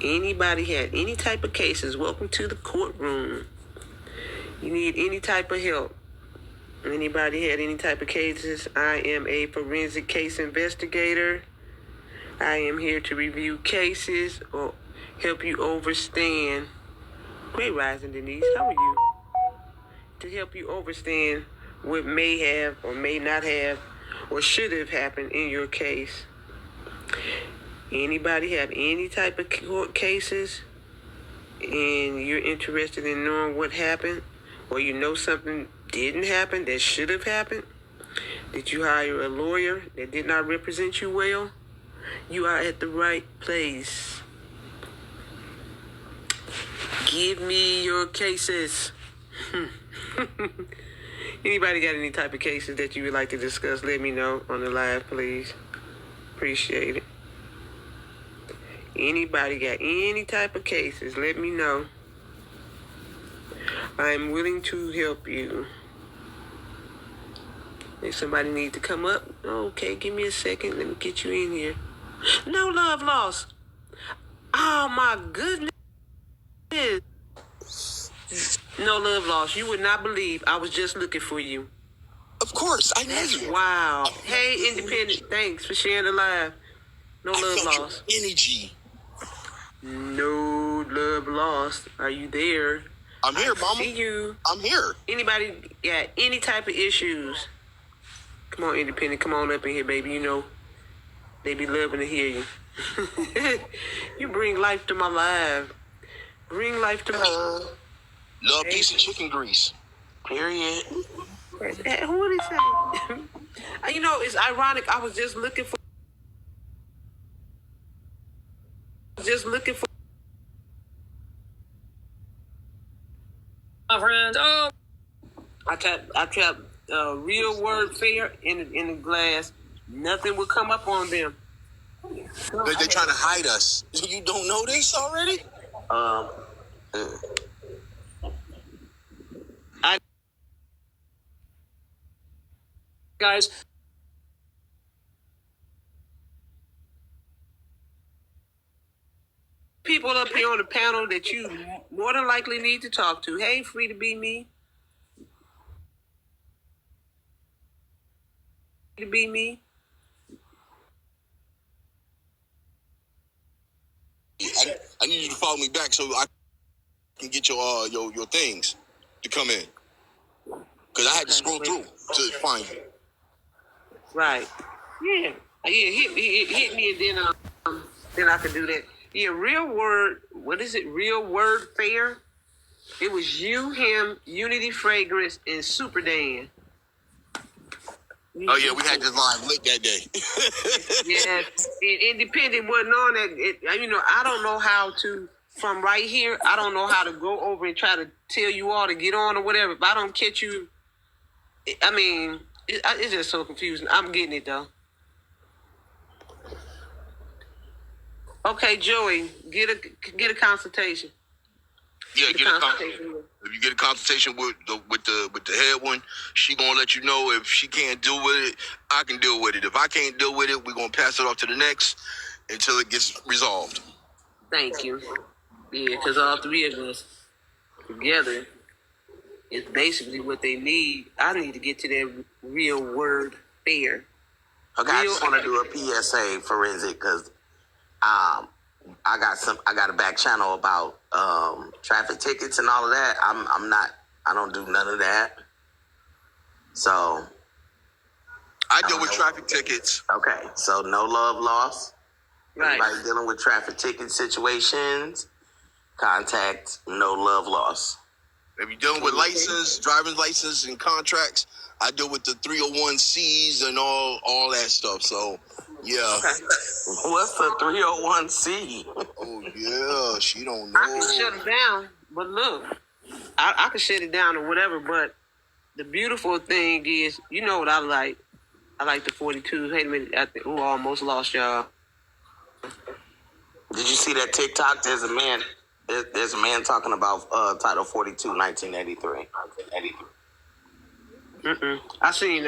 Anybody had any type of cases, welcome to the courtroom. You need any type of help. Anybody had any type of cases? I am a forensic case investigator. I am here to review cases or help you overstand. Great rising, Denise. How are you? To help you overstand what may have or may not have or should have happened in your case. Anybody have any type of court cases and you're interested in knowing what happened, or you know something didn't happen that should have happened? Did you hire a lawyer that did not represent you well? You are at the right place. Give me your cases. Anybody got any type of cases that you would like to discuss? Let me know on the live, please. Appreciate it. Anybody got any type of cases? Let me know. I'm willing to help you. If somebody needs to come up, okay, give me a second. Let me get you in here. No love lost. Oh my goodness. No love lost. You would not believe I was just looking for you. Of course, I know That's you. wow. Hey, Independent, thanks for sharing the live. No love lost. Energy. No love lost. Are you there? I'm here, Mama. See you. I'm here. Anybody got any type of issues? Come on, Independent. Come on up in here, baby. You know, they be loving to hear you. You bring life to my life. Bring life to my... Love, peace, and chicken grease. Period. Who did he say? You know, it's ironic. I was just looking for... My friend, I trapped real word fair in the glass. Nothing would come up on them. They're trying to hide us. You don't know this already? Guys, people up here on the panel that you more than likely need to talk to. Hey, free to be me. To be me. I need you to follow me back so I can get your things to come in. Because I had to scroll through to find you. Right. Yeah. Hit me, and then I could do that. Yeah, real word. What is it? Real word fair. It was you, him, Unity Fragrance, and Super Dan. Oh yeah, we had this live lit that day. Yeah, Independent wasn't on that. I don't know how to, from right here, I don't know how to go over and try to tell you all to get on or whatever. If I don't catch you, it's just so confusing. I'm getting it though. Okay, Joey, get a consultation. Yeah, get a consultation. If you get a consultation with the head one, she gonna let you know if she can't deal with it. I can deal with it. If I can't deal with it, we're gonna pass it off to the next until it gets resolved. Thank you. Yeah, because all three of us together is basically what they need. I need to get to that real word fair. Okay, I just want to do a PSA forensic because I got a back channel about traffic tickets and all of that. I don't do none of that. So I deal with traffic tickets. Okay, so no love lost. Right. Everybody dealing with traffic ticket situations, contact No Love Lost. If you're dealing with license, driver's license, and contracts, I deal with the 301Cs and all that stuff. So, yeah. Okay. What's the 301C? Oh, yeah. She don't know. I can shut it down, but look, I can shut it down or whatever, but the beautiful thing is, you know what I like? I like the 42. Wait a minute. I almost lost y'all. Did you see that TikTok? There's a man talking about Title 42, 1983. I seen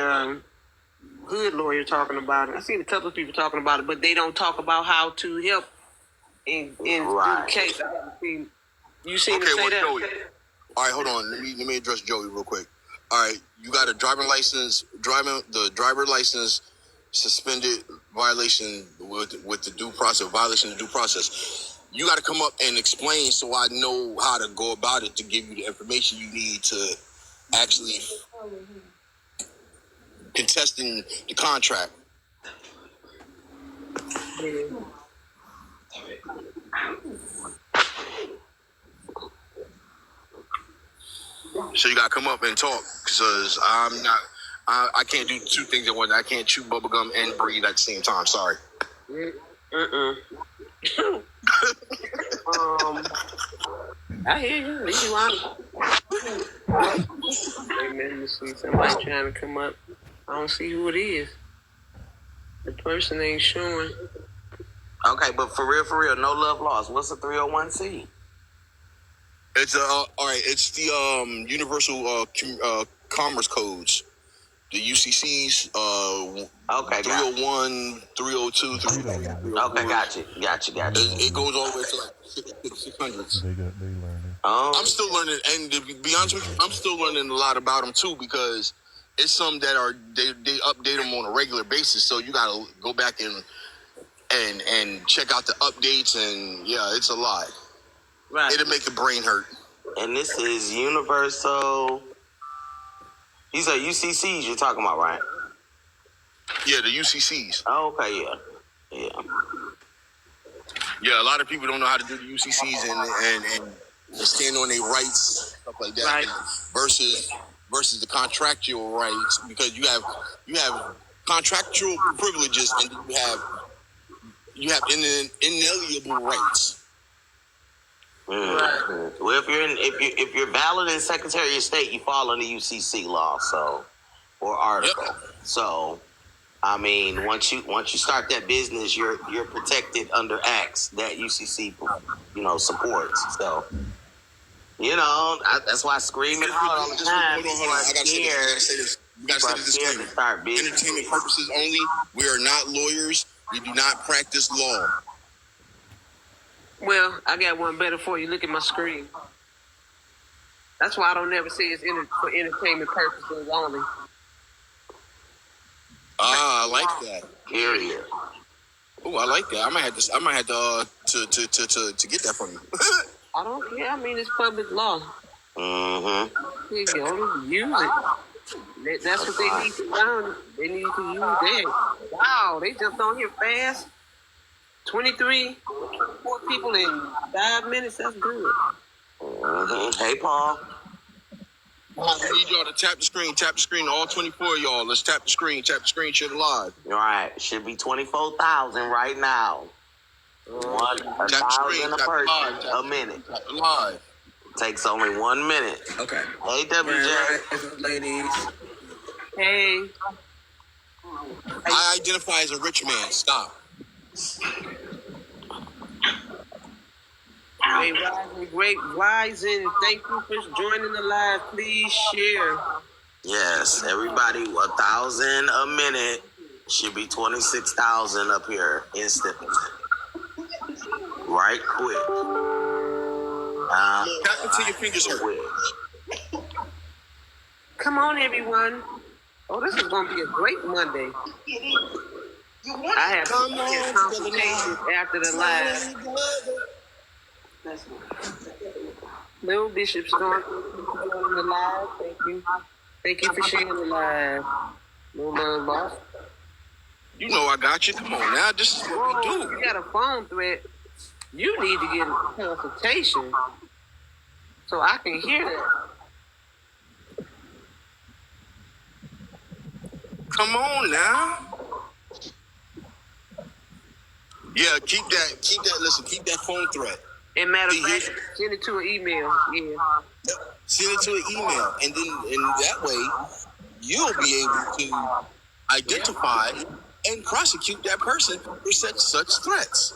Hood Lawyer talking about it. I seen a couple of people talking about it, but they don't talk about how to help and do the Right. case. I haven't seen. You seen him Okay, say well, that? Joey. All right, hold on. Let me address Joey real quick. All right, you got a driver license suspended violation with the due process, violation of due process. You got to come up and explain so I know how to go about it to give you the information you need to actually contesting the contract. Yeah. So you got to come up and talk because I can't do two things at once. I can't chew bubblegum and breathe at the same time. Sorry. I hear you. Leave you on. Hey man, you see somebody trying to come up. I don't see who it is. The person ain't showing. Okay, but for real, no love lost. What's a 301c? It's all right. It's the Universal Commerce Codes, the UCCs. Okay, 301, 302, 303. Okay, got you. It goes all the way to like 600s. They learning. I'm still learning, and to be honest with you, I'm still learning a lot about them too because it's some that are they update them on a regular basis. So you got to go back and check out the updates, and yeah, it's a lot. Right. It'll make your brain hurt. And this is Universal. These are UCCs you're talking about, right? Yeah, the UCCs. Oh, okay, yeah. Yeah, a lot of people don't know how to do the UCCs and stand on their rights, stuff like that, Right. versus the contractual rights, because you have contractual privileges and you have inalienable rights. Mm-hmm. Well, if you're valid in Secretary of State, you fall under UCC law, or article. Yep. So, I mean, once you start that business, you're protected under acts that UCC supports. So, that's why I scream it out all the time. Hold on. I gotta say this. We gotta say this disclaimer. Start business. Entertainment purposes only. We are not lawyers. We do not practice law. Well, I got one better for you. Look at my screen. That's why I don't never say it's for entertainment purposes only. Ah, I like that. Period. Oh, I like that. I might have to get that from you. I don't care. I mean, it's public law. Mm-hmm. Here you go. Use it. That's what they need to learn. They need to use that. Wow, they jumped on here fast. 23, 24 people in 5 minutes. That's good. Mm-hmm. Hey, Paul. I need y'all to tap the screen. All 24 of y'all. Let's tap the screen. Share it live. All right. Should be 24,000 right now. 1,000 a person a minute. Live. Takes only 1 minute. Okay. Hey, WJ. Ladies. Hey. I identify as a rich man. Stop. Hey, Great Rising. Thank you for joining the live. Please share. Yes, everybody, 1,000 a minute should be 26,000 up here instantly. Right quick. Tap until your fingers hurt. Come on, everyone. Oh, this is going to be a great Monday. I have consultations after the live. Little Bishop Storm, joining the live. Thank you. Thank you for sharing the live. No love lost. You know I got you. Come on now. This is what we do. You got a phone threat. You need to get a consultation so I can hear that. Come on now. Yeah, keep that. Listen, keep that phone threat. And matter of fact, send it to an email. Yeah. Send it to an email, and that way you'll be able to identify and prosecute that person for such threats.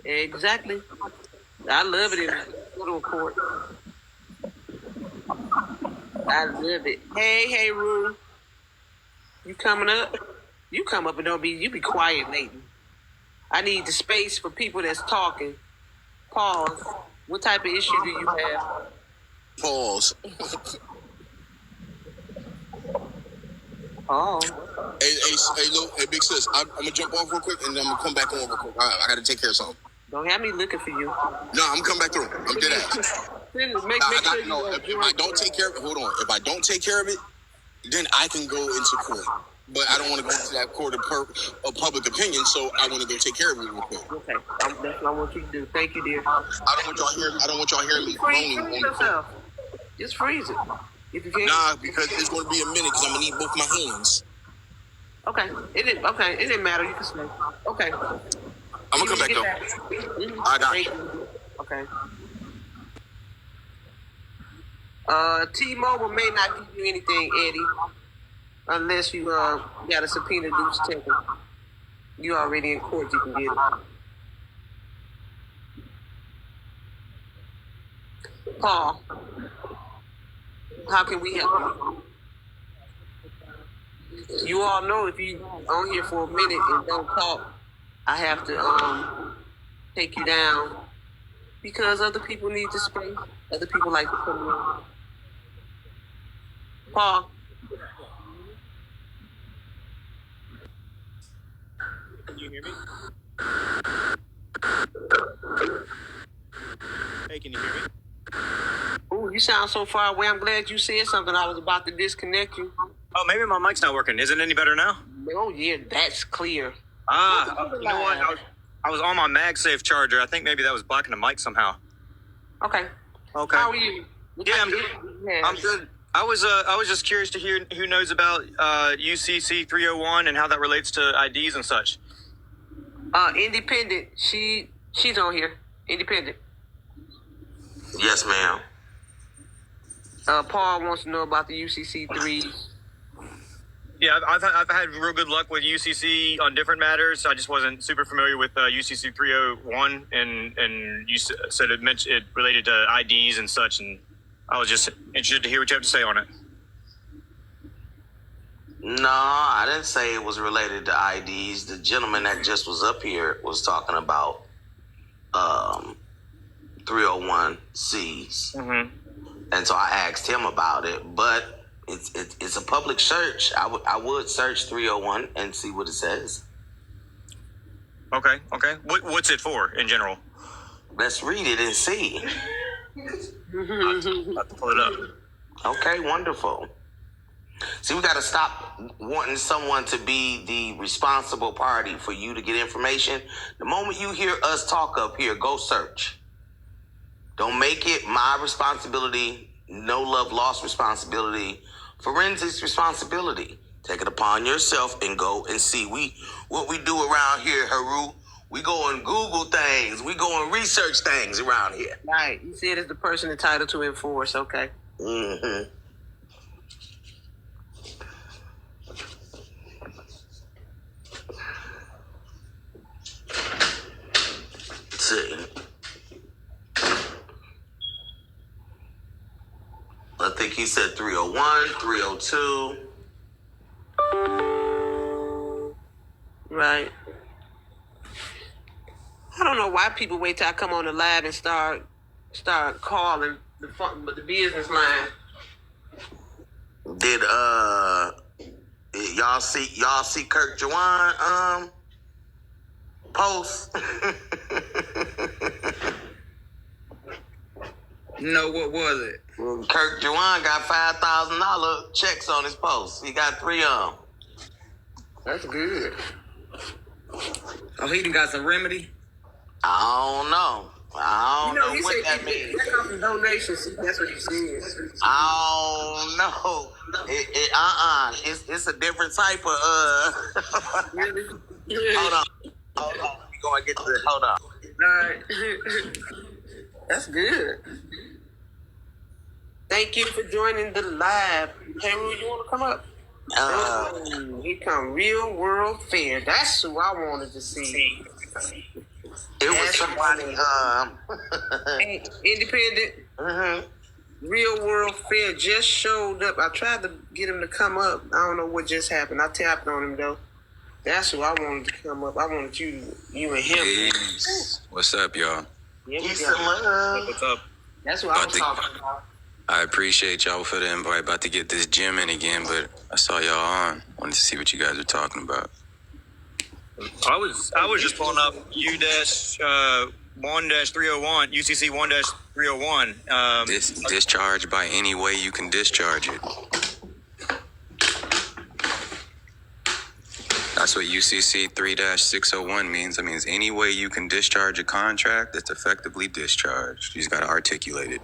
Exactly. I love it in federal court. I love it. Hey, Rue. You coming up? You come up and you be quiet, lady. I need the space for people that's talking. Pause. What type of issue do you have? Pause. Oh. Hey, big sis. I'm gonna jump off real quick and then I'm gonna come back on real quick. All right, I gotta take care of something. Don't have me looking for you. No, I'm gonna come back through. I'm dead ass. Make sure you if I don't take care of it, hold on. If I don't take care of it, then I can go into court. But I don't want to go into that court of public opinion, so I want to go take care of it real quick. Okay, that's what I want you to do. Thank you, dear. I don't want y'all hearing me groaning on the phone. Just freeze it. If you can. Nah, because it's going to be a minute because I'm gonna need both my hands. Okay, it didn't matter. You can stay. Okay. I'm gonna come back though. I got you. Okay. T-Mobile may not give you anything, Eddie, unless you got a subpoena due temper. You already in court, you can get it. Paul, how can we help you? You all know if you on here for a minute and don't talk, I have to take you down because other people need the space. Other people like to come in. Paul. Can you hear me? Hey, can you hear me? Ooh, you sound so far away. I'm glad you said something. I was about to disconnect you. Oh, maybe my mic's not working. Is it any better now? Oh, yeah, that's clear. You know what? I was on my MagSafe charger. I think maybe that was blocking the mic somehow. Okay. Okay. How are you? Yeah, I'm good. I'm good. I was just curious to hear who knows about UCC 301 and how that relates to IDs and such. Independent. She's on here. Independent. Yes, ma'am. Paul wants to know about the UCC 3. Yeah, I've had real good luck with UCC on different matters. I just wasn't super familiar with UCC 301, and you said it related to IDs and such, and I was just interested to hear what you have to say on it. No, I didn't say it was related to IDs. The gentleman that just was up here was talking about 301Cs. Mm-hmm. And so I asked him about it, but it's a public search. I would search 301 and see what it says. Okay. What's it for in general? Let's read it and see. I'll have to pull it up. Okay, wonderful. See, we got to stop wanting someone to be the responsible party for you to get information. The moment you hear us talk up here, go search. Don't make it my responsibility, no love lost responsibility, forensics responsibility. Take it upon yourself and go and see. What we do around here, Haru, we go and Google things. We go and research things around here. Right. You see it as the person entitled to enforce. Okay. Mm-hmm. Let's see. I think he said 301, 302. Right. I don't know why people wait till I come on the live and start calling the business line. Did y'all see Kirk Juwan post? No, what was it? Kirk Juwan got $5,000 checks on his post. He got 3 of them. That's good. Oh, he done got some remedy? I don't know. I don't know he what said that means. that comes from donations. That's what he said. I don't know. It's a different type of Really? Hold on. We gonna get to the hold on. All right. That's good. Thank you for joining the live. Hey, Rue, you want to come up? He come Real World Fair. That's who I wanted to see. It was somebody Independent. mm-hmm. Real World Fair just showed up. I tried to get him to come up. I don't know what just happened. I tapped on him though. That's who I wanted to come up. I wanted you and him. Peace. What's up, y'all? Yeah, we Peace got and love. What's up? That's what I was About talking about. I appreciate y'all for the invite. About to get this gym in again, but I saw y'all on. Wanted to see what you guys were talking about. I was just pulling up U-1-301 UCC 1-301. Discharge by any way you can discharge it. That's what UCC 3-601 means. That means any way you can discharge a contract that's effectively discharged. You just got to articulate it.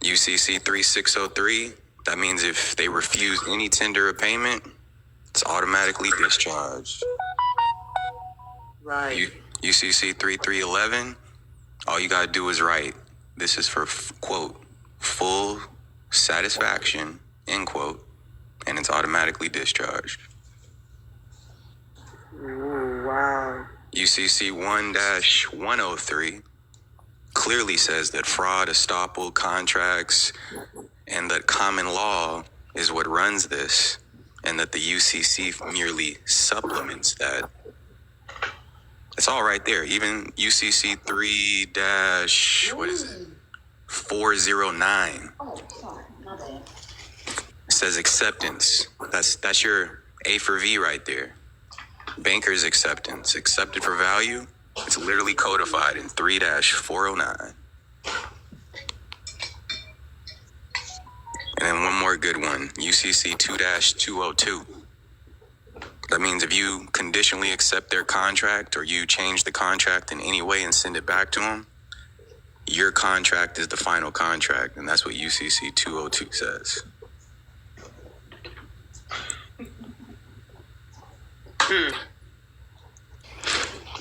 UCC 3603, that means if they refuse any tender of payment, it's automatically discharged. Right. UCC 3311, all you got to do is write, this is for, quote, full satisfaction, end quote, and it's automatically discharged. Ooh, wow. UCC 1-103 clearly says that fraud, estoppel, contracts, and that common law is what runs this, and that the UCC merely supplements that. It's all right there. Even UCC 3-409 says acceptance. That's your A for V right there. Banker's acceptance, accepted for value. It's literally codified in 3-409. And then one more good one, UCC 2-202. That means if you conditionally accept their contract or you change the contract in any way and send it back to them, your contract is the final contract. And that's what UCC 202 says.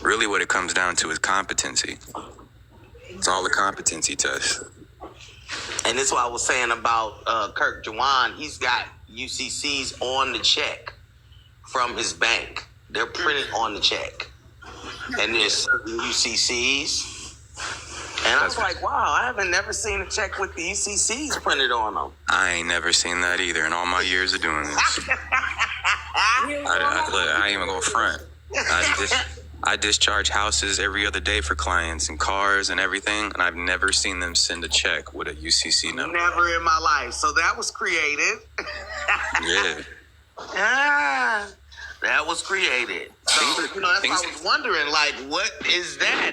Really what it comes down to is competency. It's all a competency test. And this is what I was saying about Kirk Jawan. He's got UCCs on the check from his bank. They're printed on the check. And there's certain UCCs. And I was like, wow, I haven't never seen a check with the UCCs printed on them. I ain't never seen that either in all my years of doing this. I ain't even gonna front. I discharge houses every other day for clients and cars and everything, and I've never seen them send a check with a UCC number. Never in my life. So that was creative. Yeah. That was created. So, that's why I was wondering, like, what is that?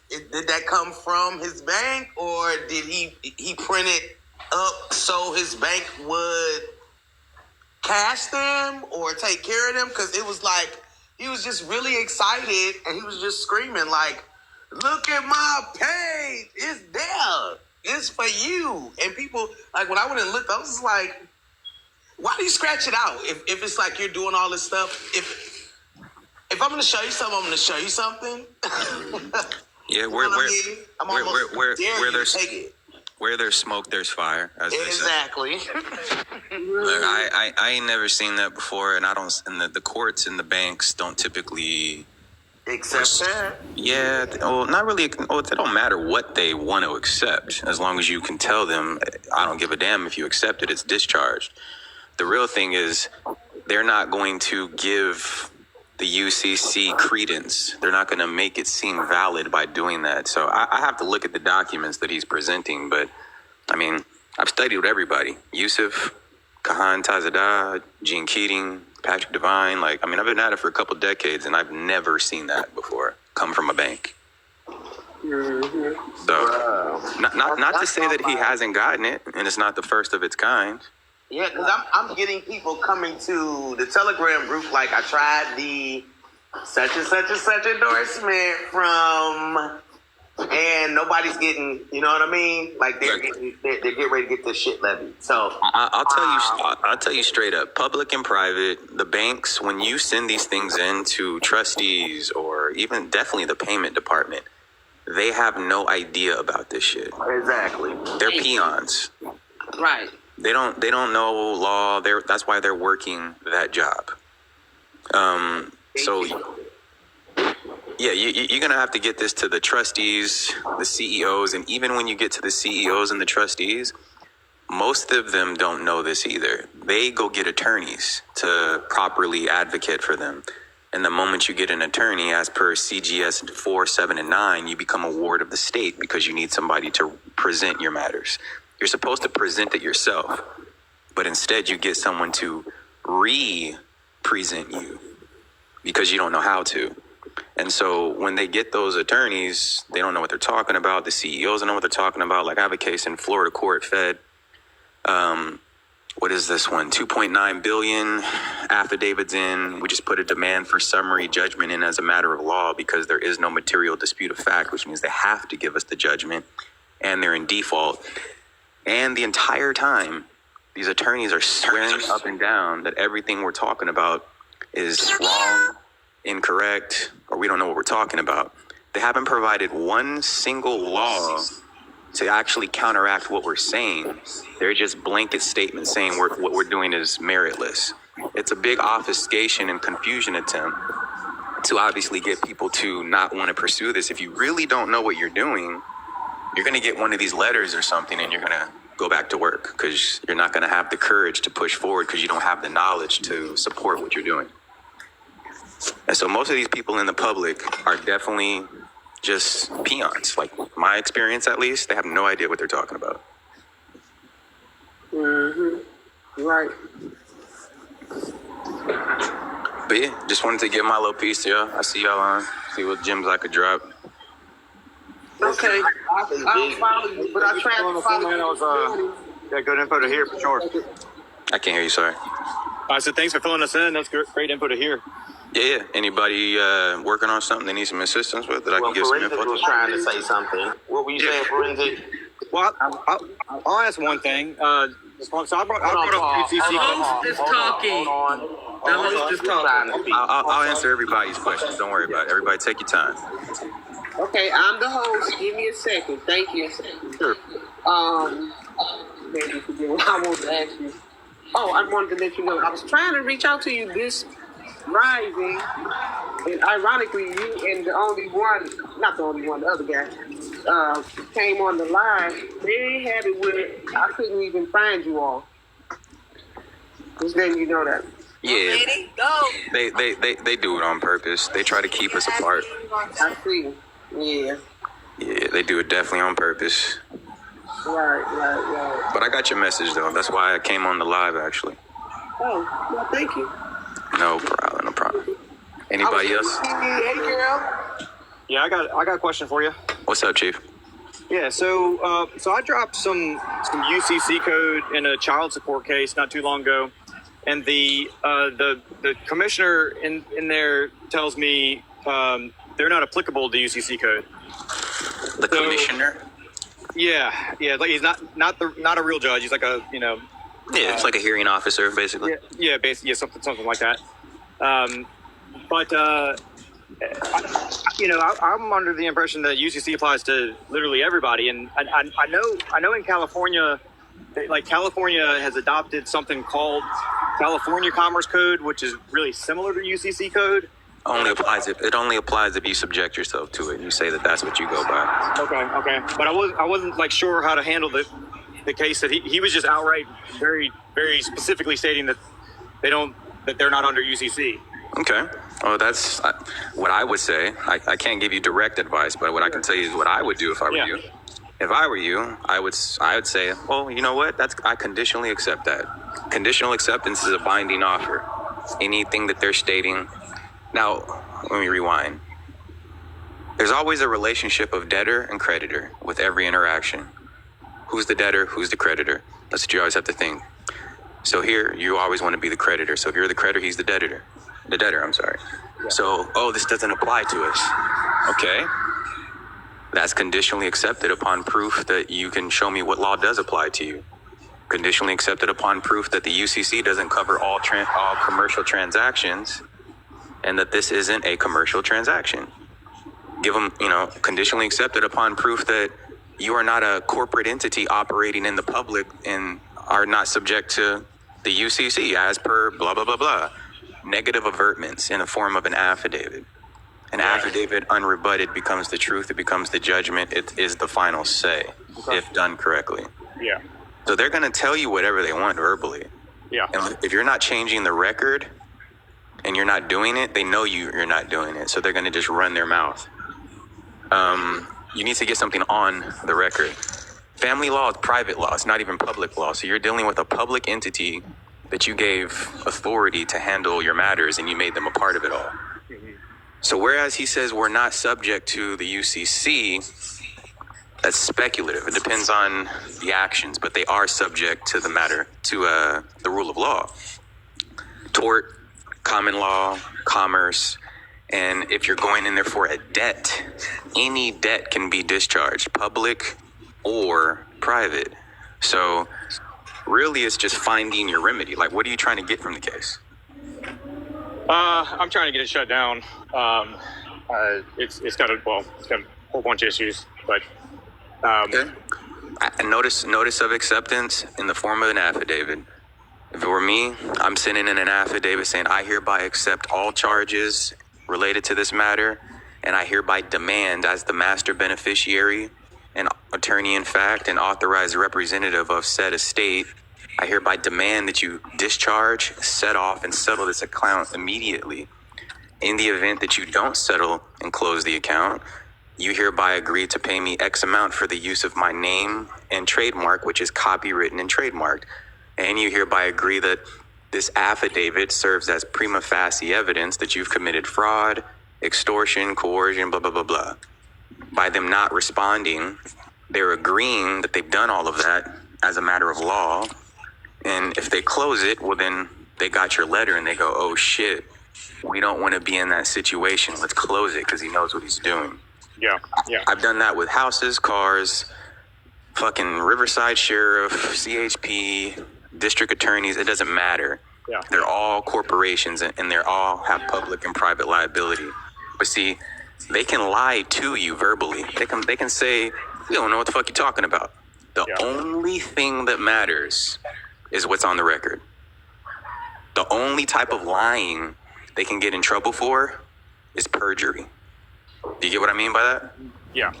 Did that come from his bank, or did he print it up so his bank would cash them or take care of them? Because it was like, he was just really excited, and he was just screaming, like, look at my page. It's there. It's for you. And people, like, when I went and looked, I was just like, why do you scratch it out? If it's like you're doing all this stuff, if I'm going to show you something, I'm going to show you something. Yeah, where there's smoke, there's fire. As exactly. Look, I ain't never seen that before, and the courts and the banks don't typically accept that. Yeah, well, not really. It don't matter what they want to accept, as long as you can tell them, I don't give a damn if you accept it. It's discharged. The real thing is, they're not going to give the UCC credence. They're not going to make it seem valid by doing that. So I have to look at the documents that he's presenting. But, I mean, I've studied with everybody. Yusuf, Kahan Tazadah, Gene Keating, Patrick Devine. I've been at it for a couple decades, and I've never seen that before come from a bank. So, not to say that he hasn't gotten it, and it's not the first of its kind. Yeah, because I'm getting people coming to the Telegram group, like, I tried the such and such and such endorsement from, and nobody's getting, you know what I mean? Like, they're getting ready to get this shit levied. So I'll tell you straight up, public and private, the banks, when you send these things in to trustees or even definitely the payment department, they have no idea about this shit. Exactly. They're peons. Right. They don't know law. That's why they're working that job. So yeah, you're gonna have to get this to the trustees, the CEOs, and even when you get to the CEOs and the trustees, most of them don't know this either. They go get attorneys to properly advocate for them. And the moment you get an attorney, as per CGS 4, 7, and 9, you become a ward of the state because you need somebody to present your matters. You're supposed to present it yourself, but instead you get someone to re-present you because you don't know how to. And so when they get those attorneys, they don't know what they're talking about. The CEOs don't know what they're talking about. Like I have a case in Florida court, Fed. What is this one? 2.9 billion affidavits in. We just put a demand for summary judgment in as a matter of law because there is no material dispute of fact, which means they have to give us the judgment and they're in default. And the entire time, these attorneys are swearing up and down that everything we're talking about is wrong, incorrect, or we don't know what we're talking about. They haven't provided one single law to actually counteract what we're saying. They're just blanket statements saying what we're doing is meritless. It's a big obfuscation and confusion attempt to obviously get people to not want to pursue this. If you really don't know what you're doing, you're going to get one of these letters or something and you're going to go back to work because you're not going to have the courage to push forward because you don't have the knowledge to support what you're doing. And so most of these people in the public are definitely just peons. Like my experience, at least, they have no idea what they're talking about. Right. But yeah, just wanted to give my little piece to y'all. I see y'all on. See what gems I could drop. Okay. I'll follow you, but I tried to follow you. Yeah, good info to hear for sure. I can't hear you, sorry. I said thanks for filling us in. That's great info to hear. Yeah. Anybody working on something they need some assistance with that I can give some Forensic info was to? trying to say something. What were you saying, Forensic? Well, I'll ask one thing. So I brought up UCC. Host is talking. The host is talking. I'll answer everybody's questions. Don't worry about it. Everybody take your time. Okay, I'm the host. Give me a second. Thank you. Sure. Maybe you forget what I wanted to ask you. Oh, I wanted to let you know. I was trying to reach out to you this rising, and ironically, you and the only one, not the only one, the other guy, came on the line. They had it where I couldn't even find you all. Just letting you know that. Yeah. They do it on purpose. They try to keep us apart. I see. Yeah. Yeah, they do it definitely on purpose. Right. But I got your message though. That's why I came on the live actually. Oh, well, thank you. No problem. Anybody else? Hey, girl. Yeah, I got a question for you. What's up, Chief? Yeah, so I dropped some UCC code in a child support case not too long ago, and the commissioner in there tells me they're not applicable to UCC code. The commissioner? Yeah, like he's not a real judge. He's like a Yeah, it's like a hearing officer basically. Yeah, basically something like that. I'm under the impression that UCC applies to literally everybody, and I know in California, like California has adopted something called California Commerce Code, which is really similar to UCC code. It only applies if you subject yourself to it and you say that that's what you go by. Okay. But I wasn't like sure how to handle the case that he was just outright very, very specifically stating that they're not under UCC. Okay. Well, that's what I would say. I can't give you direct advice, but what I can tell you is what I would do if I were you. If I were you, I would say, well, you know what? I conditionally accept that. Conditional acceptance is a binding offer. Anything that they're stating. Now, let me rewind. There's always a relationship of debtor and creditor with every interaction. Who's the debtor? Who's the creditor? That's what you always have to think. So here, you always want to be the creditor. So if you're the creditor, he's the debtor. The debtor, I'm sorry. Yeah. So, this doesn't apply to us. Okay. That's conditionally accepted upon proof that you can show me what law does apply to you. Conditionally accepted upon proof that the UCC doesn't cover all commercial transactions and that this isn't a commercial transaction. Give them, conditionally accepted upon proof that you are not a corporate entity operating in the public and are not subject to the UCC as per blah, blah, blah, blah. Negative avertments in the form of an affidavit. An affidavit unrebutted becomes the truth. It becomes the judgment. It is the final say, if done correctly. Yeah. So they're going to tell you whatever they want verbally. Yeah. And if you're not changing the record, and you're not doing it, they know you're not doing it. So they're going to just run their mouth. You need to get something on the record. Family law is private law. It's not even public law. So you're dealing with a public entity that you gave authority to handle your matters, and you made them a part of it all. So whereas he says we're not subject to the UCC, that's speculative. It depends on the actions, but they are subject to the matter, to the rule of law. Tort, common law, commerce, and if you're going in there for a debt, any debt can be discharged, public or private. So really it's just finding your remedy. Like, what are you trying to get from the case? I'm trying to get it shut down. It's got a whole bunch of issues, but Okay. A notice of acceptance in the form of an affidavit. If it were me, I'm sending in an affidavit saying I hereby accept all charges related to this matter, and I hereby demand, as the master beneficiary and attorney in fact and authorized representative of said estate, I hereby demand that you discharge, set off, and settle this account immediately. In the event that you don't settle and close the account, you hereby agree to pay me X amount for the use of my name and trademark, which is copywritten and trademarked. And you hereby agree that this affidavit serves as prima facie evidence that you've committed fraud, extortion, coercion, blah, blah, blah, blah. By them not responding, they're agreeing that they've done all of that as a matter of law. And if they close it, well, then they got your letter and they go, oh, shit, we don't want to be in that situation. Let's close it because he knows what he's doing. yeah. I've done that with houses, cars, fucking Riverside Sheriff, CHP, district attorneys. It doesn't matter. Yeah. They're all corporations and they're all have public and private liability. But see, they can lie to you verbally. They can say, we don't know what the fuck you're talking about. The only thing that matters is what's on the record. The only type of lying they can get in trouble for is perjury. Do you get what I mean by that? Yeah.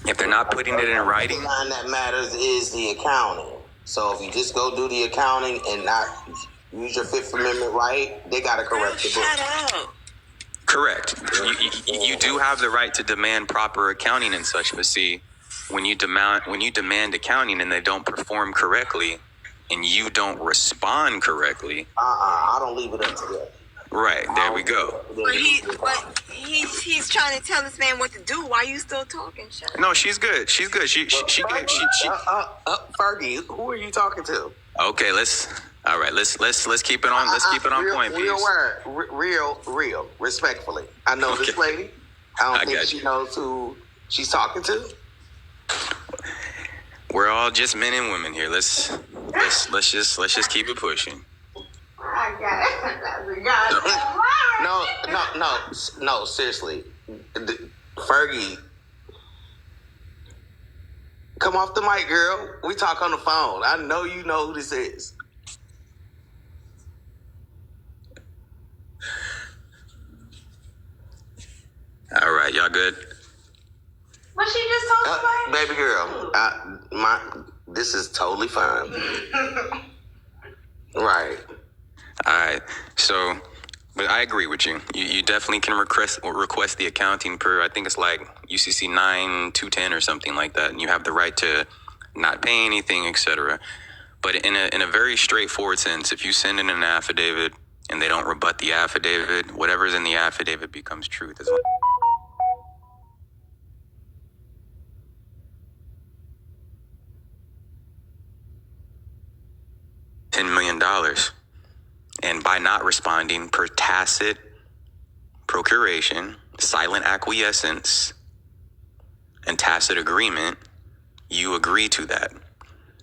If they're not putting it in writing, The line that matters is the accounting. So if you just go do the accounting and not use your Fifth Amendment right, they got to correct the book. Shut up. correct. You do have the right to demand proper accounting and such, but see, when you demand accounting and they don't perform correctly, and you don't respond correctly, I don't leave it up to them. right, there we go. He's trying to tell this man what to do. Why you still talking, Shut? No, she's good. She Fergie, who are you talking to? Okay, let's keep it on. Let's keep it on real, point, real please. word, real, respectfully. I know this Okay. lady. I I don't think got she you. knows who she's talking to. We're all just men and women here. Let's just keep it pushing. I got it. No, seriously. Fergie, come off the mic, girl. We talk on the phone. I know you know who this is. All right, y'all good? What she just told us, Baby girl, this is totally fine. Right. All right. So, but I agree with you. You definitely can request the accounting per, I think it's like UCC 9210 or something like that, and you have the right to not pay anything, etc. But in a very straightforward sense, if you send in an affidavit and they don't rebut the affidavit, whatever's in the affidavit becomes truth. As long $10 million. And by not responding per tacit procuration, silent acquiescence, and tacit agreement, you agree to that.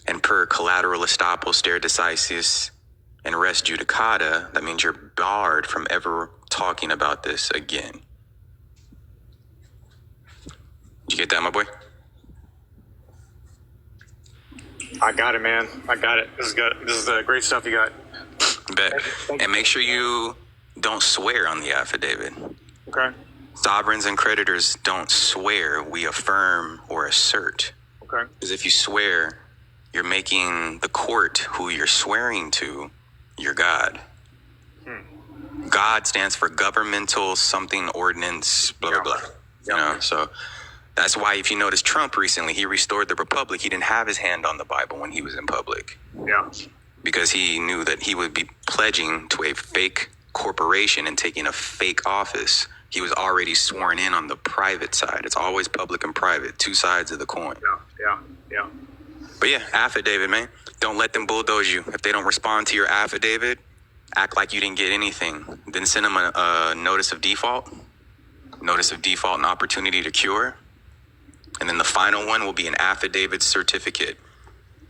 And per collateral estoppel, stare decisis, and res judicata, that means you're barred from ever talking about this again. Did you get that, my boy? I got it, man. I got it. This is good. This is great stuff you got. Bet. And make sure you don't swear on the affidavit. Okay. Sovereigns and creditors don't swear. We affirm or assert. Okay. Because if you swear, you're making the court who you're swearing to your God. God stands for governmental something ordinance, blah, blah, blah. You know, so that's why if you notice Trump recently, he restored the republic. He didn't have his hand on the Bible when he was in public. Yeah. Because he knew that he would be pledging to a fake corporation and taking a fake office. He was already sworn in on the private side. It's always public and private, two sides of the coin. Yeah. But yeah, affidavit, man. Don't let them bulldoze you. If they don't respond to your affidavit, act like you didn't get anything. Then send them a notice of default and opportunity to cure. And then the final one will be an affidavit certificate.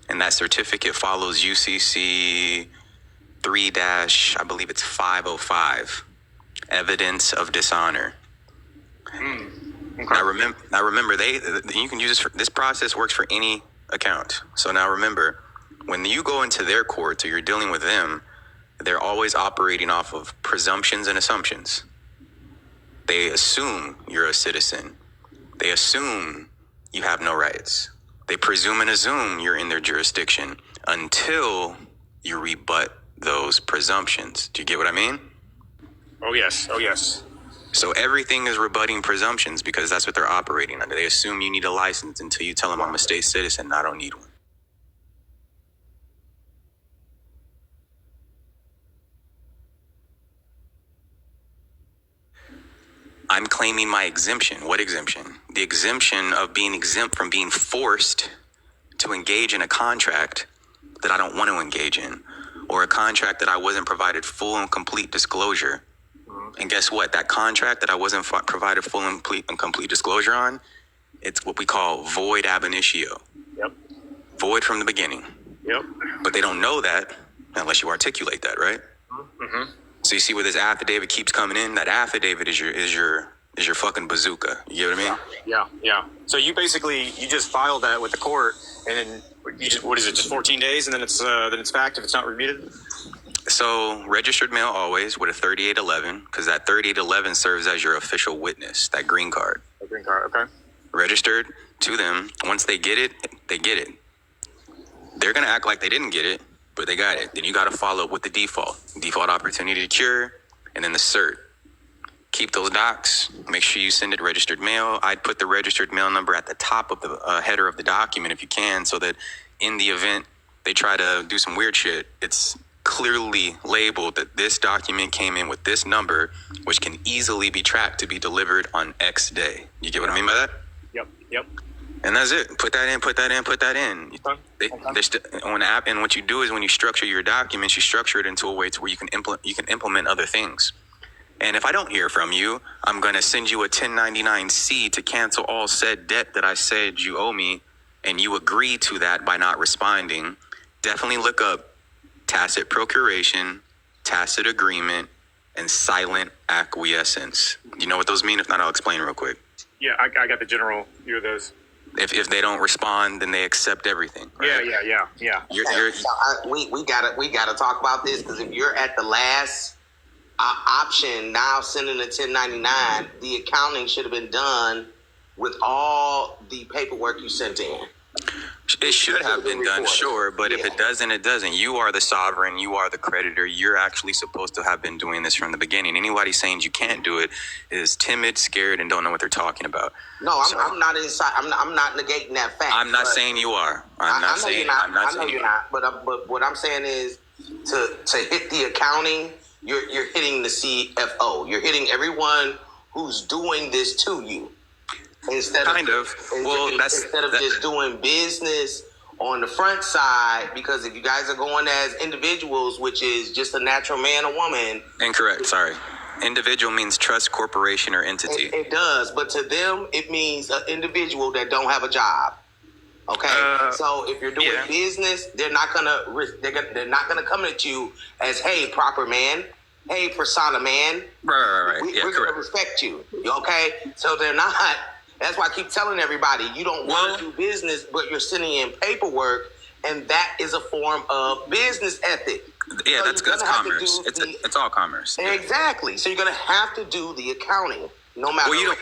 And that certificate follows UCC 3- I believe it's 505, evidence of dishonor. Okay. Now remember, you can use this process works for any account. So now remember, when you go into their courts or you're dealing with them, they're always operating off of presumptions and assumptions. They assume you're a citizen. They assume you have no rights. They presume and assume you're in their jurisdiction until you rebut those presumptions. Do you get what I mean? Oh, yes. So everything is rebutting presumptions because that's what they're operating under. They assume you need a license until you tell them I'm a state citizen and I don't need one. I'm claiming my exemption. What exemption? The exemption of being exempt from being forced to engage in a contract that I don't want to engage in, or a contract that I wasn't provided full and complete disclosure. And guess what? That contract that I wasn't provided full and complete disclosure on, it's what we call void ab initio. Yep. Void from the beginning. Yep. But they don't know that unless you articulate that, right? Mm-hmm. So you see where this affidavit keeps coming in? That affidavit is your fucking bazooka. You get what I mean? Yeah. So you just filed that with the court, and then what is it? Just 14 days, and then it's fact if it's not remuted. So registered mail always with a 3811, because that 3811 serves as your official witness. That green card. A green card. Okay. Registered to them. Once they get it, they get it. They're gonna act like they didn't get it, but they got it. Then you got to follow up with the default opportunity to cure, and then the cert. Keep those docs. Make sure you send it registered mail. I'd put the registered mail number at the top of the header of the document if you can, so that in the event they try to do some weird shit, it's clearly labeled that this document came in with this number, which can easily be tracked to be delivered on X day. You get what I mean by that? Yep. And that's it. Put that in. On the app, and what you do is when you structure your documents, you structure it into a way to where you can implement other things. And if I don't hear from you, I'm going to send you a 1099-C to cancel all said debt that I said you owe me, and you agree to that by not responding. Definitely look up tacit procuration, tacit agreement, and silent acquiescence. You know what those mean? If not, I'll explain real quick. Yeah, I got the general view of those. If they don't respond, then they accept everything. Right? Yeah. We gotta talk about this, because if you're at the last option now, sending a 1099, the accounting should have been done with all the paperwork you sent in. It should have been done, sure, but if it doesn't, it doesn't. You are the sovereign. You are the creditor. You're actually supposed to have been doing this from the beginning. Anybody saying you can't do it is timid, scared, and don't know what they're talking about. No, I'm not inside. I'm not negating that fact. I'm not saying you are. I'm not saying you're not. But what I'm saying is to hit the accounting, you're hitting the CFO. You're hitting everyone who's doing this to you. Instead of just doing business on the front side, because if you guys are going as individuals, which is just a natural man or woman. Incorrect. Sorry. Individual means trust, corporation, or entity. It does, but to them, it means an individual that don't have a job. Okay, so if you're doing business, they're not gonna come at you as, hey, proper man, hey, persona man. Right. We're gonna respect you. Okay, so they're not. That's why I keep telling everybody, you don't want to do business, but you're sending in paperwork, and that is a form of business ethic. Yeah, so that's commerce. It's all commerce. Exactly. So you're going to have to do the accounting, no matter what.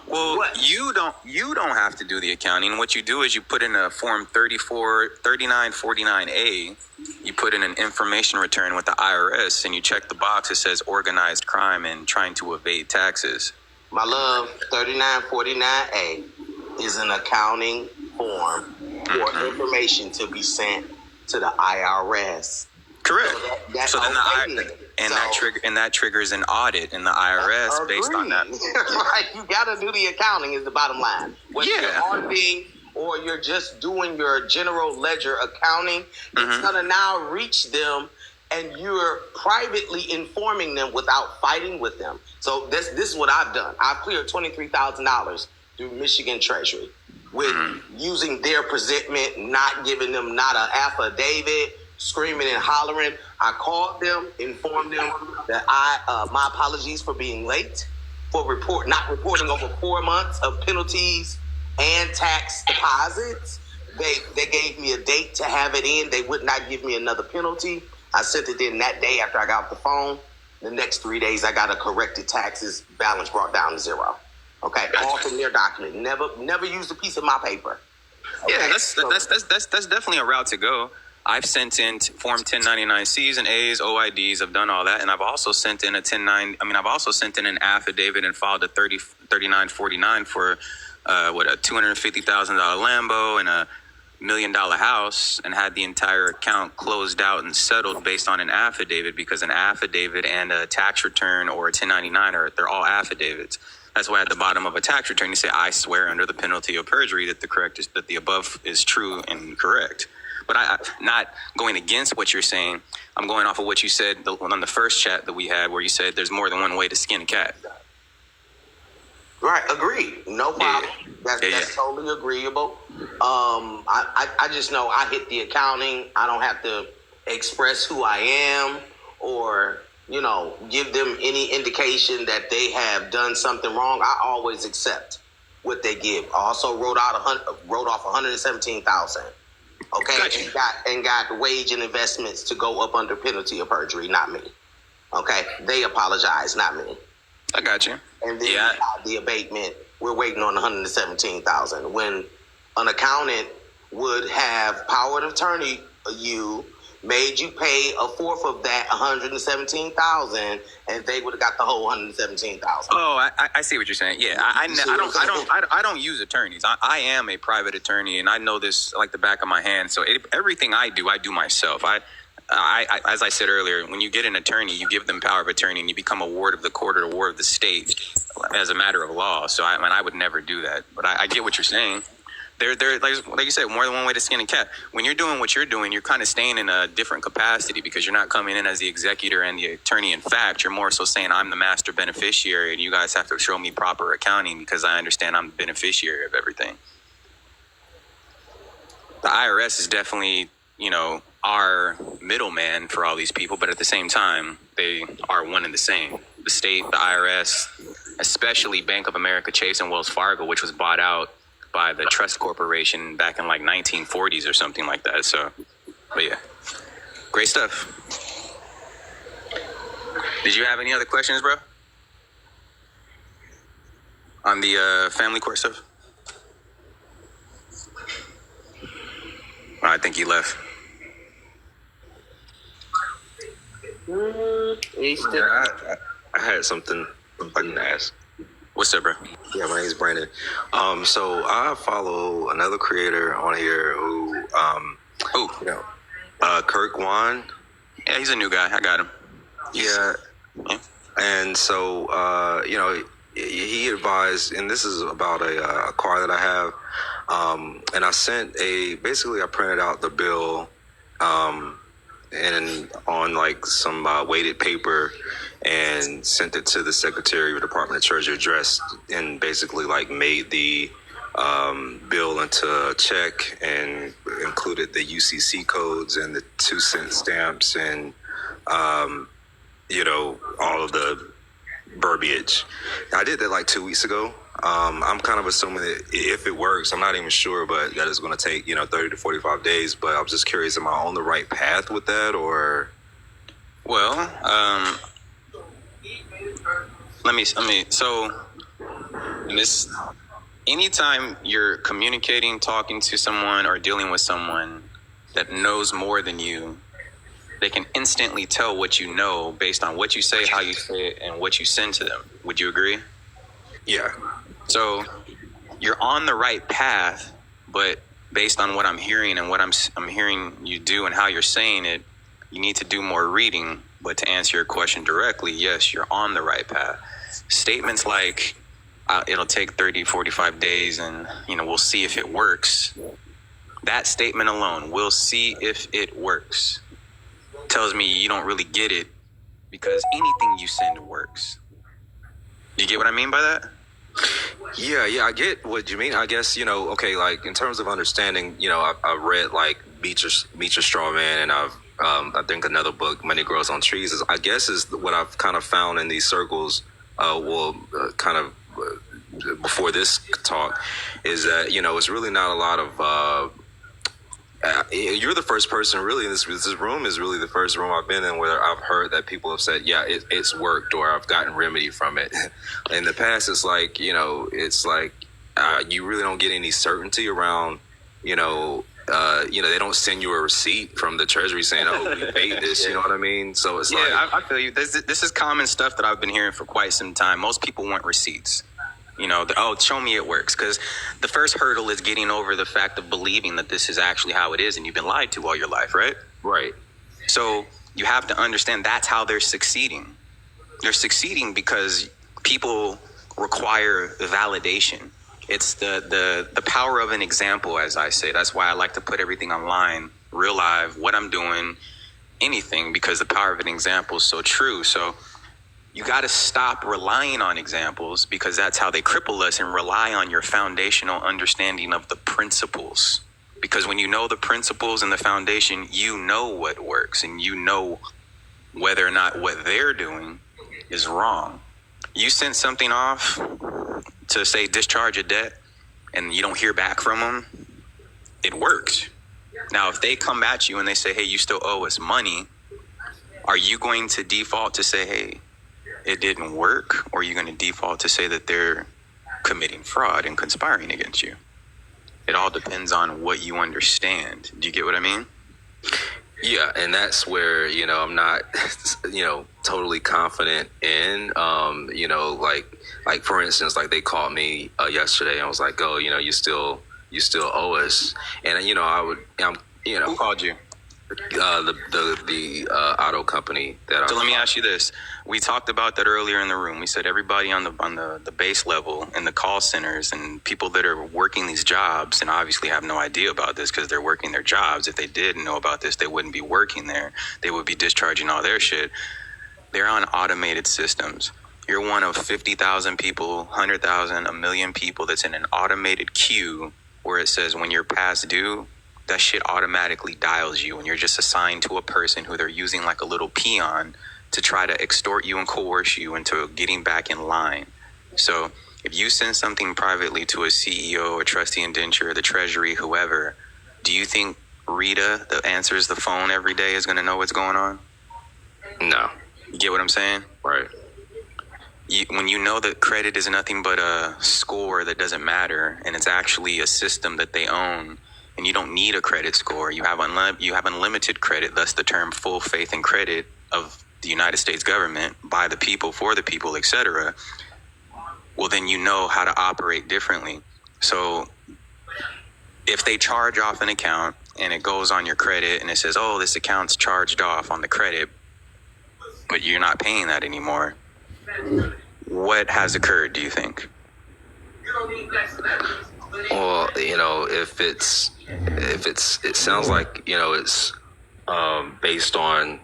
Well, you don't have to do the accounting. What you do is you put in a form 3949A. You put in an information return with the IRS, and you check the box that says organized crime and trying to evade taxes. My love, 3949A is an accounting form for information to be sent to the IRS. Correct. So then that triggers an audit in the IRS based on that. Right, you got to do the accounting is the bottom line. Whether you're auditing or you're just doing your general ledger accounting, it's going to now reach them, and you're privately informing them without fighting with them. So this is what I've done. I've cleared $23,000 through Michigan Treasury with using their presentment, not giving them not an affidavit, screaming and hollering. I called them, informed them that my apologies for being late, for not reporting over 4 months of penalties and tax deposits. They gave me a date to have it in. They would not give me another penalty. I sent it in that day after I got off the phone. The next 3 days, I got a corrected taxes balance brought down to zero. Okay, all from their document. Never used a piece of my paper. Okay? Yeah, that's definitely a route to go. I've sent in Form 1099-Cs and As, OIDs. I've done all that, and I've also sent in I've also sent in an affidavit and filed a 3949 for a $250,000 Lambo and a $1 million house, and had the entire account closed out and settled based on an affidavit, because an affidavit and a tax return or a 1099 they're all affidavits. That's why at the bottom of a tax return you say, "I swear under the penalty of perjury that the above is true and correct." But I'm not going against what you're saying. I'm going off of what you said on the first chat that we had, where you said there's more than one way to skin a cat. Right, agreed. No problem. That's totally agreeable. I just know I hit the accounting. I don't have to express who I am or, give them any indication that they have done something wrong. I always accept what they give. I also wrote off $117,000. Okay, gotcha. and got wage and investments to go up under penalty of perjury, not me. Okay, they apologize, not me. I got you. And then the abatement, we're waiting on $117,000. When an accountant would have power of attorney, made you pay a fourth of that $117,000, and they would have got the whole $117,000. Oh, I see what you're saying. Yeah, I don't use attorneys. I am a private attorney, and I know this like the back of my hand. So everything I do myself. I as I said earlier, when you get an attorney, you give them power of attorney, and you become a ward of the court or a ward of the state as a matter of law. So I would never do that. But I get what you're saying. There, like you said, more than one way to skin a cat. When you're doing what you're doing, you're kind of staying in a different capacity, because you're not coming in as the executor and the attorney. In fact, you're more so saying I'm the master beneficiary, and you guys have to show me proper accounting because I understand I'm the beneficiary of everything. The IRS is definitely, our middleman for all these people, but at the same time, they are one and the same. The state, the IRS, especially Bank of America, Chase, and Wells Fargo, which was bought out by the Trust Corporation back in like 1940s or something like that. So, but yeah, great stuff. Did you have any other questions, bro? On the family court stuff? I think he left. I had something I can ask. What's up, bro? Yeah, my name is Brandon. So I follow another creator on here who, Kirk Wan. Yeah, he's a new guy. I got him. Yeah. And so, he advised, and this is about a car that I have. And I I printed out the bill, and on like some weighted paper, and sent it to the Secretary of the Department of Treasury address, and basically like made the bill into a check and included the UCC codes and the 2-cent stamps and all of the verbiage. I did that like 2 weeks ago. I'm kind of assuming that if it works, I'm not even sure, but that it's going to take 30 to 45 days. But I'm just curious, am I on the right path with that, or? Well, let me. So And this, anytime you're communicating, talking to someone, or dealing with someone that knows more than you, they can instantly tell what you know based on what you say, how you say it, and what you send to them. Would you agree? Yeah. So you're on the right path, but based on what I'm hearing and what I'm hearing you do and how you're saying it, you need to do more reading. But to answer your question directly, yes, you're on the right path. Statements like, it'll take 30, 45 days and, we'll see if it works. That statement alone, we'll see if it works, tells me you don't really get it, because anything you send works. You get what I mean by that? Yeah, I get what you mean. I guess, okay, like in terms of understanding, I read like Meet Your Straw Man, and I think another book, Money Grows on Trees, is what I've kind of found in these circles, before this talk, is that, it's really not a lot of, you're the first person really in this room is really the first room I've been in where I've heard that people have said, yeah, it's worked, or I've gotten remedy from it. In the past, it's like, you really don't get any certainty around, they don't send you a receipt from the Treasury saying, oh, we paid this, you know what I mean? So it's I feel you. This is common stuff that I've been hearing for quite some time. Most people want receipts. Show me it works. Because the first hurdle is getting over the fact of believing that this is actually how it is, and you've been lied to all your life, right? Right. So you have to understand that's how they're succeeding. They're succeeding because people require validation. It's the power of an example, as I say. That's why I like to put everything online, real live, what I'm doing, anything, because the power of an example is so true. So you got to stop relying on examples, because that's how they cripple us, and rely on your foundational understanding of the principles. Because when you know the principles and the foundation, you know what works, and you know whether or not what they're doing is wrong. You send something off to say discharge a debt and you don't hear back from them, it works. Now, if they come at you and they say, hey, you still owe us money, are you going to default to say, hey, it didn't work? Or are you going to default to say that they're committing fraud and conspiring against you? It all depends on what you understand. Do you get what I mean? Yeah, and that's where, I'm not, totally confident in, like for instance, like they called me yesterday and I was like, oh, you still owe us. And, Who called you? The auto company that. So let me ask you this. We talked about that earlier in the room. We said everybody on the base level in the call centers and people that are working these jobs and obviously have no idea about this because they're working their jobs. If they did know about this, they wouldn't be working there. They would be discharging all their shit. They're on automated systems. You're one of 50,000 people, 100,000, 1 million people that's in an automated queue where it says when you're past due, that shit automatically dials you, and you're just assigned to a person who they're using like a little peon to try to extort you and coerce you into getting back in line. So if you send something privately to a CEO, a trustee indenture, the Treasury, whoever, do you think Rita that answers the phone every day is going to know what's going on? No. You get what I'm saying? Right. When you know that credit is nothing but a score that doesn't matter, and it's actually a system that they own, and you don't need a credit score. You have unlimited credit, thus the term full faith and credit of the United States government, by the people, for the people, etc. Well, then you know how to operate differently. So if they charge off an account and it goes on your credit and it says, oh, this account's charged off on the credit, but you're not paying that anymore, what has occurred, do you think? Well, if it sounds like, it's based on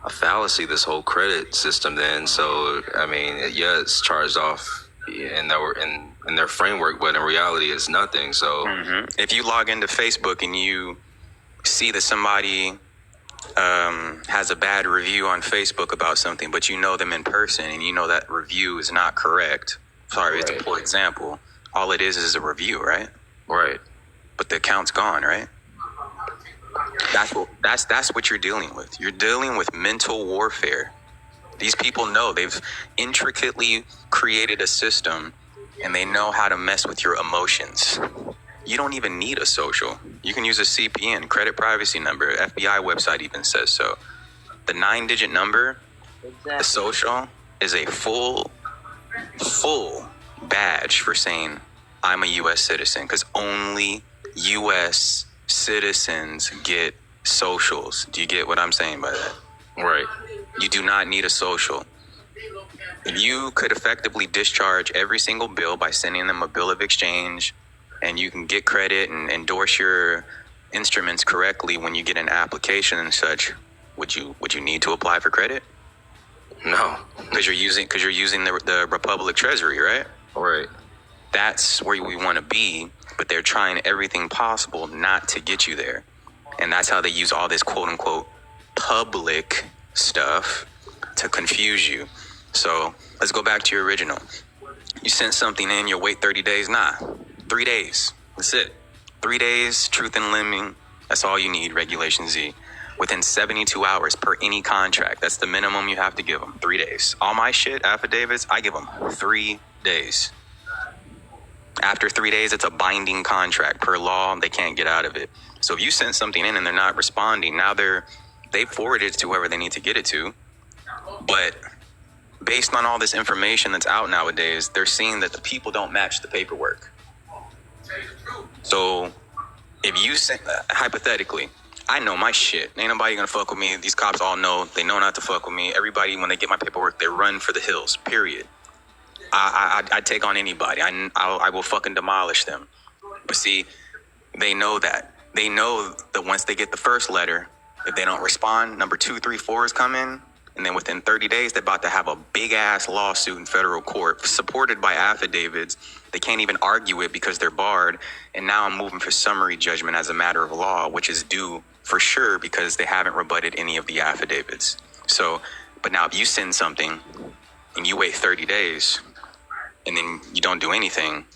a fallacy, this whole credit system then. So, I mean, yeah, it's charged off in their framework, but in reality it's nothing. So If you log into Facebook and you see that somebody has a bad review on Facebook about something, but you know them in person and you know that review is not correct. Sorry, it's a poor example. All it is a review, right? Right. But the account's gone, right? That's what you're dealing with. You're dealing with mental warfare. These people know they've intricately created a system and they know how to mess with your emotions. You don't even need a social. You can use a CPN, credit privacy number. FBI website even says so. The 9-digit number, the social, is a full badge for saying I'm a U.S. citizen, because only U.S. citizens get socials. Do you get what I'm saying by that? Right. You do not need a social. You could effectively discharge every single bill by sending them a bill of exchange, and you can get credit and endorse your instruments correctly when you get an application and such. Would you need to apply for credit? No. Because you're using the Republic Treasury, right? Right. That's where we want to be, but they're trying everything possible not to get you there. And that's how they use all this quote unquote public stuff to confuse you. So let's go back to your original. You sent something in, you'll wait 30 days. Nah, 3 days. That's it. 3 days, truth in lending. That's all you need, Regulation Z. Within 72 hours per any contract. That's the minimum you have to give them. 3 days. All my shit, affidavits, I give them 3 days. After 3 days, it's a binding contract. Per law, they can't get out of it. So if you send something in and they're not responding, now they forwarded it to whoever they need to get it to. But based on all this information that's out nowadays, they're seeing that the people don't match the paperwork. So if you send, hypothetically, I know my shit. Ain't nobody gonna fuck with me. These cops all know. They know not to fuck with me. Everybody, when they get my paperwork, they run for the hills, period. I take on anybody. I will fucking demolish them. But see, they know that. They know that once they get the first letter, if they don't respond, number 2, 3, 4 is coming. And then within 30 days, they're about to have a big ass lawsuit in federal court supported by affidavits. They can't even argue it because they're barred. And now I'm moving for summary judgment as a matter of law, which is due for sure because they haven't rebutted any of the affidavits. So, but now if you send something and you wait 30 days and then you don't do anything,